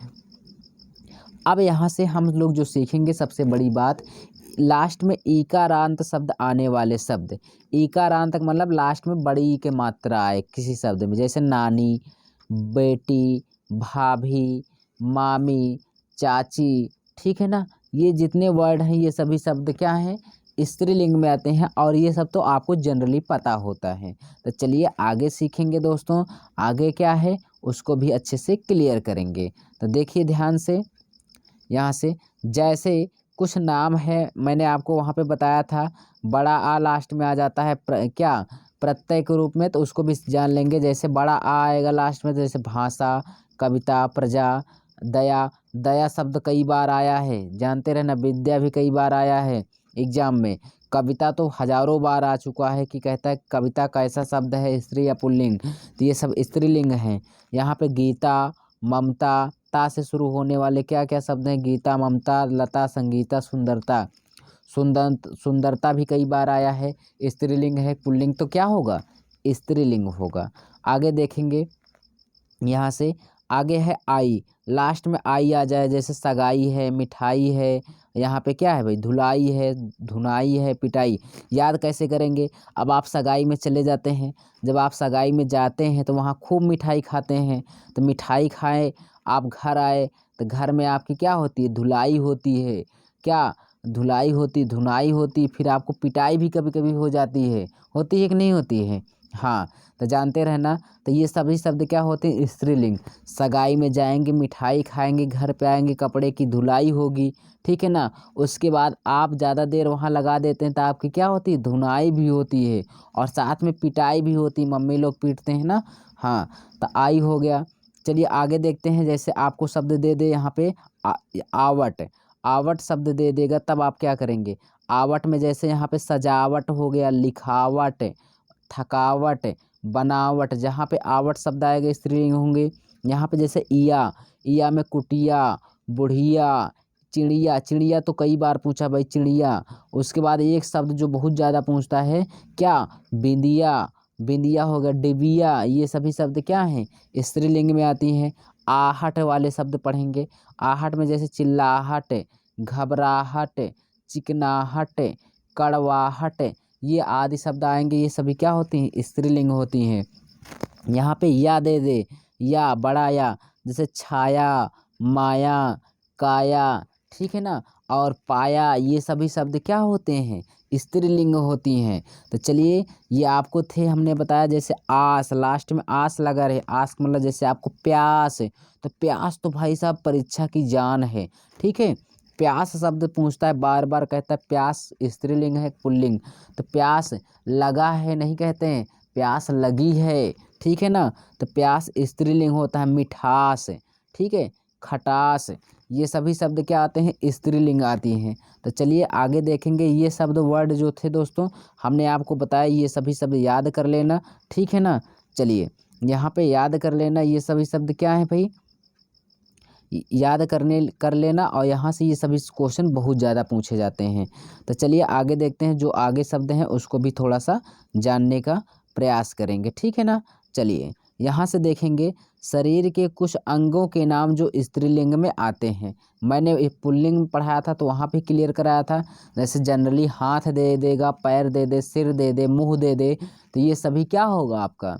अब यहाँ से हम लोग जो सीखेंगे सबसे बड़ी बात, लास्ट में ईकारांत शब्द आने वाले शब्द। ईकारांत का मतलब लास्ट में बड़ी ई के मात्रा आए किसी शब्द में, जैसे नानी, बेटी, भाभी, मामी, चाची। ठीक है ना? ये जितने वर्ड हैं ये सभी शब्द क्या हैं? स्त्रीलिंग में आते हैं और ये सब तो आपको जनरली पता होता है। तो चलिए आगे सीखेंगे दोस्तों। आगे क्या है उसको भी अच्छे से क्लियर करेंगे। तो देखिए ध्यान से, यहाँ से जैसे कुछ नाम है मैंने आपको वहाँ पे बताया था, बड़ा आ लास्ट में आ जाता है क्या? प्रत्यय के रूप में, तो उसको भी जान लेंगे। जैसे बड़ा आ आएगा लास्ट में, जैसे भाषा, कविता, प्रजा, दया। दया शब्द कई बार आया है, जानते रहना। विद्या भी कई बार आया है एग्जाम में। कविता तो हजारों बार आ चुका है कि कहता है कविता कैसा शब्द है, स्त्री या पुल्लिंग? तो ये सब स्त्रीलिंग हैं। यहाँ पे गीता, ममता, ता से शुरू होने वाले क्या क्या शब्द हैं? गीता, ममता, लता, संगीता, सुंदरता। सुंदरता भी कई बार आया है, स्त्रीलिंग है। पुल्लिंग तो क्या होगा? स्त्रीलिंग होगा। आगे देखेंगे, यहाँ से आगे है आई, लास्ट में आई आ जाए, जैसे सगाई है, मिठाई है। यहाँ पे क्या है भाई? धुलाई है, धुनाई है, पिटाई। याद कैसे करेंगे? अब आप सगाई में चले जाते हैं, जब आप सगाई में जाते हैं तो वहाँ खूब मिठाई खाते हैं। तो मिठाई खाए, आप घर आए तो घर में आपकी क्या होती है? धुलाई होती है। क्या? धुलाई होती, धुनाई होती, फिर आपको पिटाई भी कभी कभी हो जाती है। होती है कि नहीं होती है? हाँ। तो जानते रहना। तो ये सभी शब्द क्या होते हैं? स्त्रीलिंग। सगाई में जाएंगे, मिठाई खाएंगे, घर पे आएंगे, कपड़े की धुलाई होगी। ठीक है ना? उसके बाद आप ज़्यादा देर वहाँ लगा देते हैं तो आपकी क्या होती है? धुनाई भी होती है और साथ में पिटाई भी होती है, मम्मी लोग पीटते हैं ना। हाँ। तो आई हो गया। चलिए आगे देखते हैं। जैसे आपको शब्द दे दे यहाँ पे आवट, आवट शब्द दे देगा तब आप क्या करेंगे? आवट में जैसे यहाँ पे सजावट हो गया, लिखावट, थकावट, बनावट, जहाँ पे आवट शब्द आएगा स्त्रीलिंग होंगे। यहाँ पे जैसे ईया, ईया में कुटिया, बुढ़िया, चिड़िया, चिड़िया तो कई बार पूछा भाई चिड़िया। उसके बाद एक शब्द जो बहुत ज़्यादा पूछता है क्या, बिंदिया, बिंदिया हो गया, डिबिया, ये सभी शब्द क्या हैं, स्त्रीलिंग में आती हैं। आहट वाले शब्द पढ़ेंगे। आहट में जैसे चिल्लाहट, घबराहट, चिकनाहट, कड़वाहट, ये आदि शब्द आएंगे, ये सभी क्या होती हैं, स्त्रीलिंग होती हैं। यहाँ पे या दे दे, या बड़ा या, जैसे छाया, माया, काया, ठीक है ना, और पाया, ये सभी शब्द क्या होते हैं, स्त्रीलिंग होती हैं। तो चलिए ये आपको थे, हमने बताया जैसे आस, लास्ट में आस लगा रहे, आस मतलब जैसे आपको प्यास है, तो प्यास तो भाई साहब परीक्षा की जान है, ठीक है। प्यास शब्द पूछता है बार बार, कहता है प्यास स्त्रीलिंग है पुल्लिंग, तो प्यास लगा है नहीं कहते हैं, प्यास लगी है, ठीक है ना, तो प्यास स्त्रीलिंग होता है। मिठास, ठीक है, खटास, ये सभी शब्द क्या आते हैं, स्त्रीलिंग आती हैं। तो चलिए आगे देखेंगे, ये शब्द वर्ड जो थे दोस्तों हमने आपको बताया, ये सभी शब्द याद कर लेना, ठीक है ना। चलिए यहाँ पे याद कर लेना, ये सभी शब्द क्या है भाई, याद कर लेना, और यहाँ से ये सभी क्वेश्चन बहुत ज़्यादा पूछे जाते हैं। तो चलिए आगे देखते हैं, जो आगे शब्द हैं उसको भी थोड़ा सा जानने का प्रयास करेंगे, ठीक है ना। चलिए यहाँ से देखेंगे, शरीर के कुछ अंगों के नाम जो स्त्रीलिंग में आते हैं। मैंने एक पुल्लिंग पढ़ाया था तो वहाँ पे क्लियर कराया था, जैसे जनरली हाथ दे देगा, पैर दे दे, सिर दे दे, मुंह दे दे, तो ये सभी क्या होगा आपका,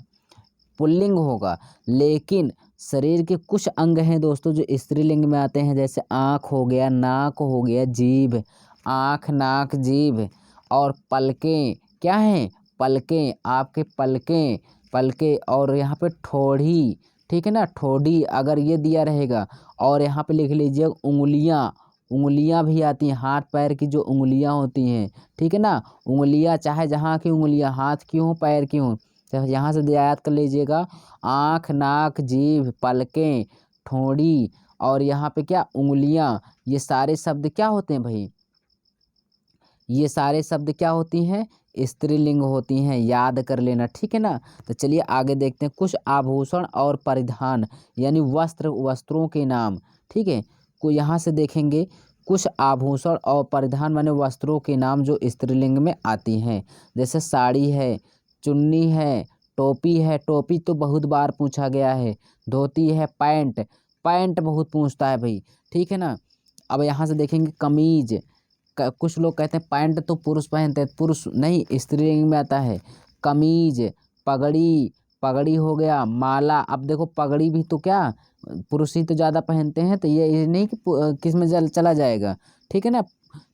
पुल्लिंग होगा। लेकिन शरीर के कुछ अंग हैं दोस्तों जो स्त्रीलिंग में आते हैं, जैसे आँख हो गया, नाक हो गया, जीभ, आँख, नाक, जीभ, और पलकें, क्या हैं, पलकें, आपके पलकें, पलकें, और यहाँ पे ठोड़ी, ठीक है ना, ठोड़ी अगर ये दिया रहेगा, और यहाँ पे लिख लीजिए उंगलियाँ, उंगलियाँ भी आती हैं, हाथ पैर की जो उंगलियाँ होती हैं, ठीक है ना, उंगलियाँ चाहे जहाँ की उंगलियाँ, हाथ की हों, पैर की हों, तो यहाँ से याद कर लीजिएगा, आँख, नाक, जीभ, पलकें, ठोड़ी, और यहाँ पे क्या, उंगलियाँ, ये सारे शब्द क्या होते हैं भाई, ये सारे शब्द क्या होती हैं, स्त्रीलिंग होती हैं, याद कर लेना, ठीक है ना। तो चलिए आगे देखते हैं, कुछ आभूषण और परिधान यानी वस्त्र, वस्त्रों के नाम, ठीक है। को यहाँ से देखेंगे, कुछ आभूषण और परिधान माने वस्त्रों के नाम जो स्त्रीलिंग में आती हैं, जैसे साड़ी है, चुन्नी है, टोपी है, टोपी तो बहुत बार पूछा गया है, धोती है, पैंट, पैंट बहुत पूछता है भाई, ठीक है ना। अब यहाँ से देखेंगे कमीज, कुछ लोग कहते हैं पैंट तो पुरुष पहनते हैं, पुरुष नहीं, स्त्रीलिंग में आता है। कमीज, पगड़ी, पगड़ी हो गया, माला, अब देखो पगड़ी भी तो क्या पुरुष ही तो ज़्यादा पहनते हैं, तो ये नहीं कि किस में चला जाएगा, ठीक है ना,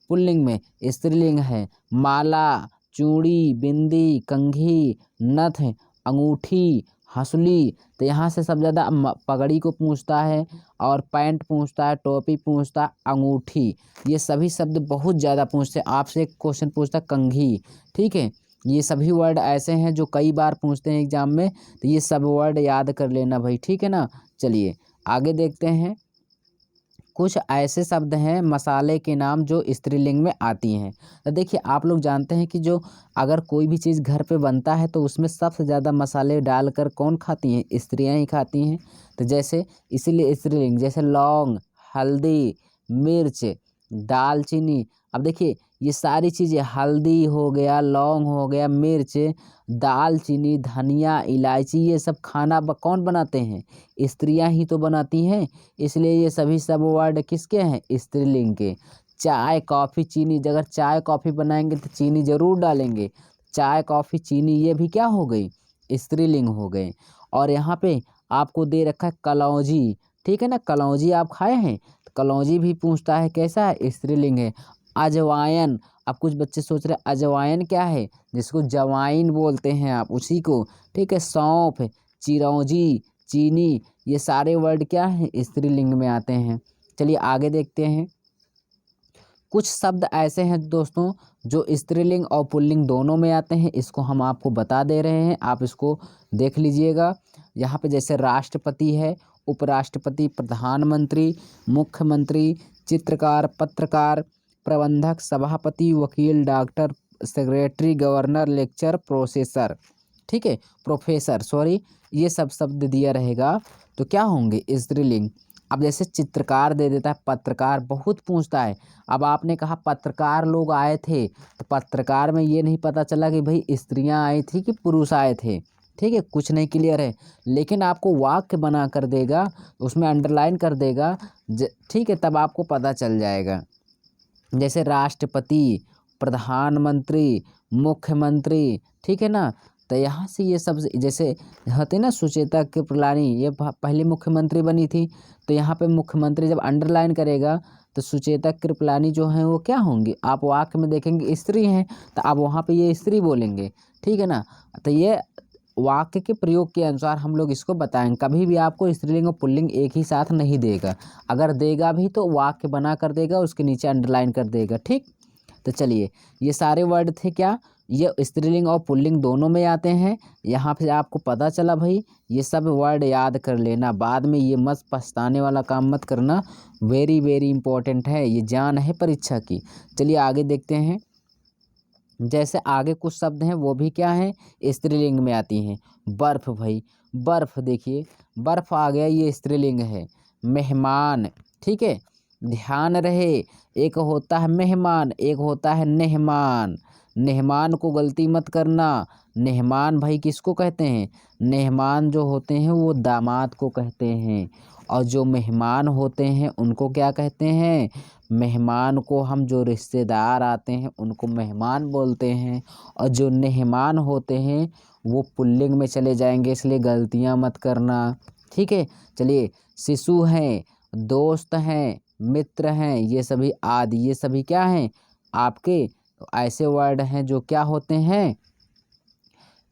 पुल्लिंग में, स्त्रीलिंग है। माला, चूड़ी, बिंदी, कंघी, नथ, अंगूठी, हंसुली, तो यहाँ से सब ज़्यादा पगड़ी को पूछता है, और पैंट पूछता है, टोपी पूछता है, अंगूठी, ये सभी शब्द बहुत ज़्यादा पूछते हैं। आपसे एक क्वेश्चन पूछता है कंघी, ठीक है, ये सभी वर्ड ऐसे हैं जो कई बार पूछते हैं एग्जाम में, तो ये सब वर्ड याद कर लेना भाई, ठीक है ना। चलिए आगे देखते हैं, कुछ ऐसे शब्द हैं मसाले के नाम जो स्त्रीलिंग में आती हैं। तो देखिए आप लोग जानते हैं कि जो अगर कोई भी चीज़ घर पे बनता है तो उसमें सबसे ज़्यादा मसाले डालकर कौन खाती हैं, स्त्रियां ही खाती हैं। तो जैसे इसीलिए स्त्रीलिंग, जैसे लौंग, हल्दी, मिर्च, दालचीनी, अब देखिए ये सारी चीज़ें, हल्दी हो गया, लौंग हो गया, मिर्च, दालचीनी, धनिया, इलायची, ये सब खाना कौन बनाते हैं, स्त्रियां ही तो बनाती हैं, इसलिए ये सभी सब वर्ड किसके हैं, स्त्रीलिंग के। चाय, कॉफ़ी, चीनी, अगर चाय कॉफ़ी बनाएंगे तो चीनी ज़रूर डालेंगे, चाय, कॉफ़ी, चीनी, ये भी क्या हो गई, स्त्रीलिंग हो गए। और यहाँ पे आपको दे रखा है कलौंजी, ठीक है ना, कलौंजी आप खाए हैं, तो कलौंजी भी पूछता है कैसा है, स्त्रीलिंग है। अजवायन, अब कुछ बच्चे सोच रहे हैं अजवायन क्या है, जिसको जवाइन बोलते हैं आप उसी को, ठीक है। सौंफ, चिरौंजी, चीनी, ये सारे वर्ड क्या हैं, स्त्रीलिंग में आते हैं। चलिए आगे देखते हैं, कुछ शब्द ऐसे हैं दोस्तों जो स्त्रीलिंग और पुल्लिंग दोनों में आते हैं, इसको हम आपको बता दे रहे हैं, आप इसको देख लीजिएगा। यहाँ पे जैसे राष्ट्रपति है, उपराष्ट्रपति, प्रधानमंत्री, मुख्यमंत्री, चित्रकार, पत्रकार, प्रबंधक, सभापति, वकील, doctor, secretary, governor, lecture, professor, ठीक है, प्रोफेसर, सॉरी, ये सब शब्द दिया रहेगा तो क्या होंगे, स्त्रीलिंग। अब जैसे चित्रकार दे देता है, पत्रकार, बहुत पूछता है। अब आपने कहा पत्रकार लोग आए थे, तो पत्रकार में ये नहीं पता चला कि भाई स्त्रियां आई थी कि पुरुष आए थे, ठीक है, कुछ नहीं क्लियर है। लेकिन आपको वाक्य बना कर देगा, उसमें अंडरलाइन कर देगा, ठीक है, तब आपको पता चल जाएगा। जैसे राष्ट्रपति, प्रधानमंत्री, मुख्यमंत्री, ठीक है ना। तो यहाँ से ये सब जैसे होते ना, सुचेता कृपलानी, ये पहली मुख्यमंत्री बनी थी, तो यहाँ पे मुख्यमंत्री जब अंडरलाइन करेगा तो सुचेता कृपलानी जो है वो क्या होंगी, आप वाक्य में देखेंगे स्त्री हैं, तो आप वहाँ पे ये स्त्री बोलेंगे, ठीक है ना। तो ये वाक्य के प्रयोग के अनुसार हम लोग इसको बताएंगे। कभी भी आपको स्त्रीलिंग और पुल्लिंग एक ही साथ नहीं देगा, अगर देगा भी तो वाक्य बना कर देगा, उसके नीचे अंडरलाइन कर देगा, ठीक। तो चलिए, ये सारे वर्ड थे क्या, ये स्त्रीलिंग और पुल्लिंग दोनों में आते हैं। यहाँ पे आपको पता चला भाई, ये सब वर्ड याद कर लेना, बाद में ये मत पछताने वाला काम मत करना, वेरी वेरी इंपॉर्टेंट है, ये जान है परीक्षा की। चलिए आगे देखते हैं। जैसे आगे कुछ शब्द हैं वो भी क्या हैं, स्त्रीलिंग में आती हैं। बर्फ, भाई बर्फ, देखिए बर्फ आ गया, ये स्त्रीलिंग है। मेहमान, ठीक है, ध्यान रहे, एक होता है मेहमान, एक होता है नेहमान। नेहमान को गलती मत करना। नेहमान भाई किसको कहते हैं, नेहमान जो होते हैं वो दामाद को कहते हैं, और जो मेहमान होते हैं उनको क्या कहते हैं, मेहमान को हम जो रिश्तेदार आते हैं उनको मेहमान बोलते हैं, और जो मेहमान होते हैं वो पुल्लिंग में चले जाएंगे, इसलिए गलतियां मत करना, ठीक है। चलिए, शिशु हैं, दोस्त हैं, मित्र हैं, ये सभी आदि, ये सभी क्या हैं, आपके ऐसे वर्ड हैं जो क्या होते हैं,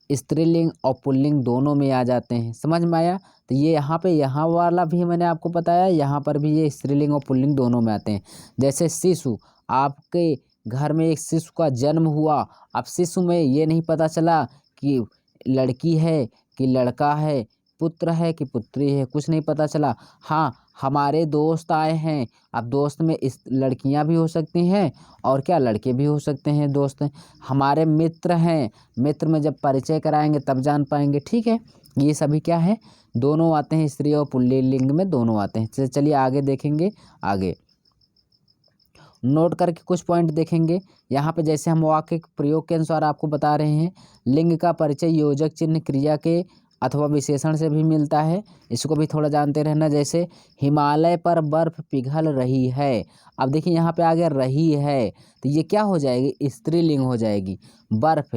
स्त्रीलिंग और पुल्लिंग दोनों में आ जाते हैं। समझ में आया। तो ये यहाँ पे, यहाँ वाला भी मैंने आपको बताया, यहाँ पर भी ये स्त्रीलिंग और पुल्लिंग दोनों में आते हैं। जैसे शिशु, आपके घर में एक शिशु का जन्म हुआ, अब शिशु में ये नहीं पता चला कि लड़की है कि लड़का है, पुत्र है कि पुत्री है, कुछ नहीं पता चला। हाँ, हमारे दोस्त आए हैं, अब दोस्त में इस लड़कियां भी हो सकती हैं और क्या लड़के भी हो सकते हैं दोस्त। हमारे मित्र हैं, मित्र में जब परिचय कराएंगे तब जान पाएंगे, ठीक है। ये सभी क्या है, दोनों आते हैं, स्त्री और पुल्लिंग में दोनों आते हैं। चलिए आगे देखेंगे। आगे नोट करके कुछ पॉइंट देखेंगे। यहाँ पे जैसे हम वाक्य के प्रयोग के अनुसार आपको बता रहे हैं, लिंग का परिचय योजक चिन्ह क्रिया के अथवा विशेषण से भी मिलता है, इसको भी थोड़ा जानते रहना। जैसे हिमालय पर बर्फ पिघल रही है, अब देखिए यहाँ पे आ गया रही है, तो ये क्या हो जाएगी, स्त्रीलिंग हो जाएगी। बर्फ,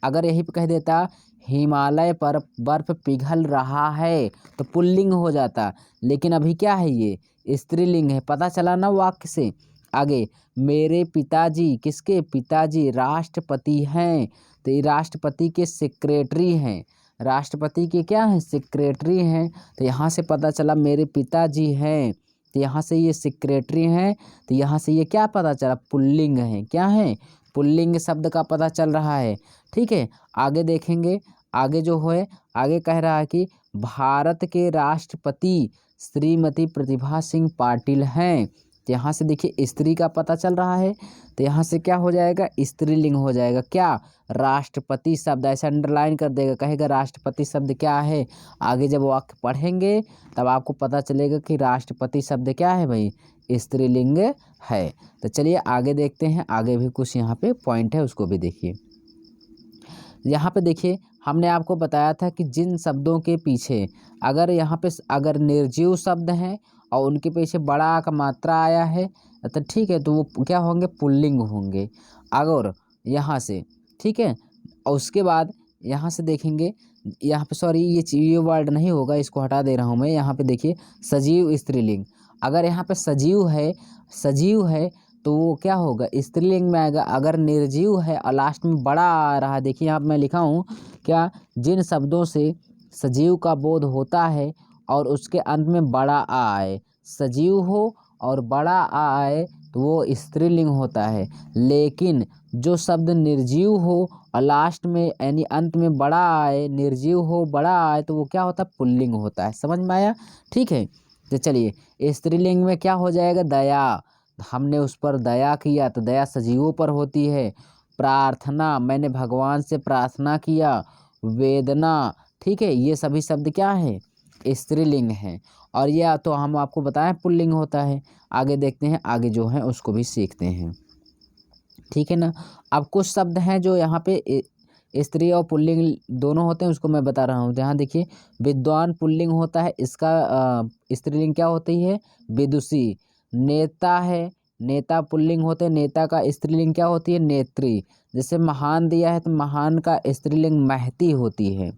अगर यहीं पे कह देता हिमालय पर बर्फ पिघल रहा है तो पुल्लिंग हो जाता, लेकिन अभी क्या है, ये स्त्रीलिंग है, पता चला ना वाक्य से। आगे, मेरे पिताजी, किसके पिताजी, राष्ट्रपति हैं, तो ये राष्ट्रपति के सेक्रेटरी हैं, राष्ट्रपति के क्या हैं, सेक्रेटरी हैं, तो यहाँ से पता चला मेरे पिताजी हैं, तो यहाँ से ये सेक्रेटरी हैं, तो यहाँ से ये क्या पता चला, पुल्लिंग है, क्या है, पुल्लिंग शब्द का पता चल रहा है, ठीक है। आगे देखेंगे, आगे जो है, आगे कह रहा है कि भारत के राष्ट्रपति श्रीमती प्रतिभा सिंह पाटिल हैं, तो यहाँ से देखिए स्त्री का पता चल रहा है, तो यहाँ से क्या हो जाएगा, स्त्रीलिंग हो जाएगा, क्या, राष्ट्रपति शब्द, ऐसे अंडरलाइन कर देगा, कहेगा राष्ट्रपति शब्द क्या है। आगे जब वाक्य पढ़ेंगे तब आपको पता चलेगा कि राष्ट्रपति शब्द क्या है भाई, स्त्रीलिंग है। तो चलिए आगे देखते हैं, आगे भी कुछ यहाँ पे पॉइंट है उसको भी देखिए। यहाँ पे देखिए, हमने आपको बताया था कि जिन शब्दों के पीछे अगर यहाँ पे अगर निर्जीव शब्द हैं और उनके पीछे बड़ा का मात्रा आया है तो ठीक है, तो वो क्या होंगे, पुल्लिंग होंगे। अगर यहाँ से, ठीक है, और उसके बाद यहाँ से देखेंगे, यहाँ पे सॉरी ये वर्ड नहीं होगा, इसको हटा दे रहा हूँ मैं। यहाँ पे देखिए सजीव स्त्रीलिंग, अगर यहाँ पे सजीव है, सजीव है तो वो क्या होगा, स्त्रीलिंग में आएगा। अगर निर्जीव है और लास्ट में बड़ा आ रहा है, देखिए यहाँ पे मैं लिखा हूँ क्या, जिन शब्दों से सजीव का बोध होता है और उसके अंत में बड़ा आ आए, सजीव हो और बड़ा आ आए तो वो स्त्रीलिंग होता है। लेकिन जो शब्द निर्जीव हो और लास्ट में यानी अंत में बड़ा आए, निर्जीव हो बड़ा आए, तो वो क्या होता है, पुल्लिंग होता है। समझ में आया, ठीक है। तो चलिए स्त्रीलिंग में क्या हो जाएगा, दया, हमने उस पर दया किया, तो दया सजीवों पर होती है। प्रार्थना, मैंने भगवान से प्रार्थना किया, वेदना, ठीक है, ये सभी शब्द क्या है, स्त्रीलिंग हैं। और यह तो हम आपको बताएं पुल्लिंग होता है। आगे देखते हैं, आगे जो है उसको भी सीखते हैं, ठीक है ना। अब कुछ शब्द हैं जो यहाँ पे स्त्री और पुल्लिंग दोनों होते हैं, उसको मैं बता रहा हूँ। यहाँ देखिए, विद्वान पुल्लिंग होता है, इसका स्त्रीलिंग क्या होती है, विदुषी। नेता है, नेता पुल्लिंग होते हैं, नेता का स्त्रीलिंग क्या होती है, नेत्री। जैसे महान दिया है तो महान का स्त्रीलिंग महती होती है।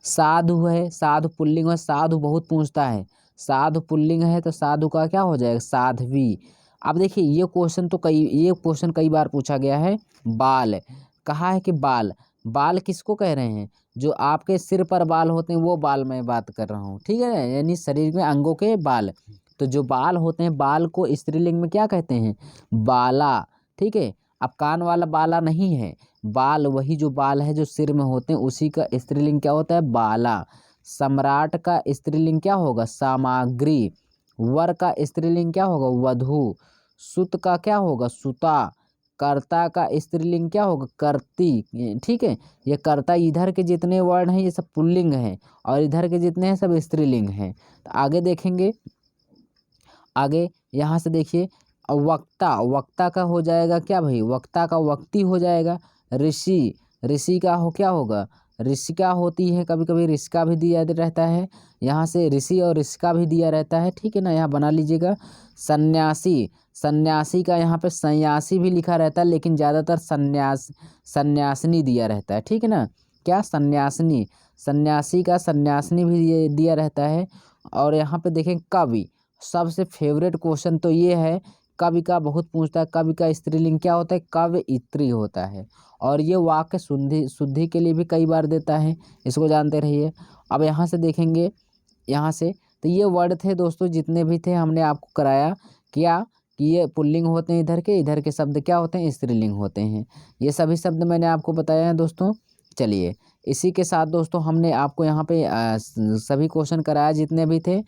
साधु है, साधु पुल्लिंग है, साधु बहुत पूछता है, साधु पुल्लिंग है तो साधु का क्या हो जाएगा, साध्वी। अब देखिए ये क्वेश्चन कई बार पूछा गया है। बाल, कहा है कि बाल, बाल किसको कह रहे हैं, जो आपके सिर पर बाल होते हैं वो बाल मैं बात कर रहा हूँ, ठीक है, यानी शरीर में अंगों के बाल। तो जो बाल होते हैं, बाल को स्त्रीलिंग में क्या कहते हैं, बाला, ठीक है। अब कान वाला बाला नहीं है, बाल वही जो बाल है जो सिर में होते हैं उसी का स्त्रीलिंग क्या होता है, बाला। सम्राट का स्त्रीलिंग क्या होगा, सामग्री। वर का स्त्रीलिंग क्या होगा, वधू। सुत का क्या होगा, सुता। कर्ता का स्त्रीलिंग क्या होगा, कर्ती, ठीक है। ये कर्ता, इधर के जितने वर्ण हैं ये सब पुल्लिंग हैं और इधर के जितने हैं सब स्त्रीलिंग हैं। तो आगे देखेंगे, आगे यहाँ से देखिए, वक्ता, वक्ता का हो जाएगा क्या भाई, वक्ता का वक्ती हो जाएगा। ऋषि, ऋषि का हो क्या होगा, ऋषिका होती है, कभी कभी ऋषिका भी दिया रहता है, यहाँ से ऋषि और ऋषिका भी दिया रहता है, ठीक है ना, यहाँ बना लीजिएगा। सन्यासी, सन्यासी का यहाँ पे सन्यासी भी लिखा रहता है, लेकिन ज़्यादातर सन्यासिनी दिया रहता है, ठीक है ना, क्या, सन्यासिनी। सन्यासी का सन्यासिनी भी दिया रहता है। और यहाँ पे देखें, कवि, सबसे फेवरेट क्वेश्चन तो ये है, कवि का बहुत पूछता है, कवि का स्त्रीलिंग क्या होता है, कवयित्री होता है। और ये वाक्य शुद्धि के लिए भी कई बार देता है, इसको जानते रहिए। अब यहाँ से देखेंगे, यहाँ से तो ये वर्ड थे दोस्तों, जितने भी थे हमने आपको कराया क्या कि ये पुल्लिंग होते हैं, इधर के शब्द क्या होते हैं, स्त्रीलिंग होते हैं। ये सभी शब्द मैंने आपको बताया है दोस्तों। चलिए, इसी के साथ दोस्तों हमने आपको यहाँ पे सभी क्वेश्चन कराया जितने भी थे,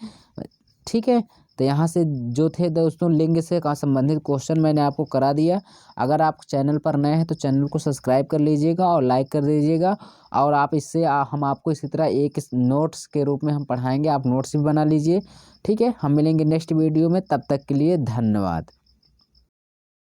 ठीक है। तो यहाँ से जो थे दोस्तों लिंग से का संबंधित क्वेश्चन मैंने आपको करा दिया। अगर आप चैनल पर नए हैं तो चैनल को सब्सक्राइब कर लीजिएगा और लाइक कर दीजिएगा। और आप इससे हम आपको इसी तरह एक नोट्स के रूप में हम पढ़ाएंगे, आप नोट्स भी बना लीजिए, ठीक है। हम मिलेंगे नेक्स्ट वीडियो में, तब तक के लिए धन्यवाद।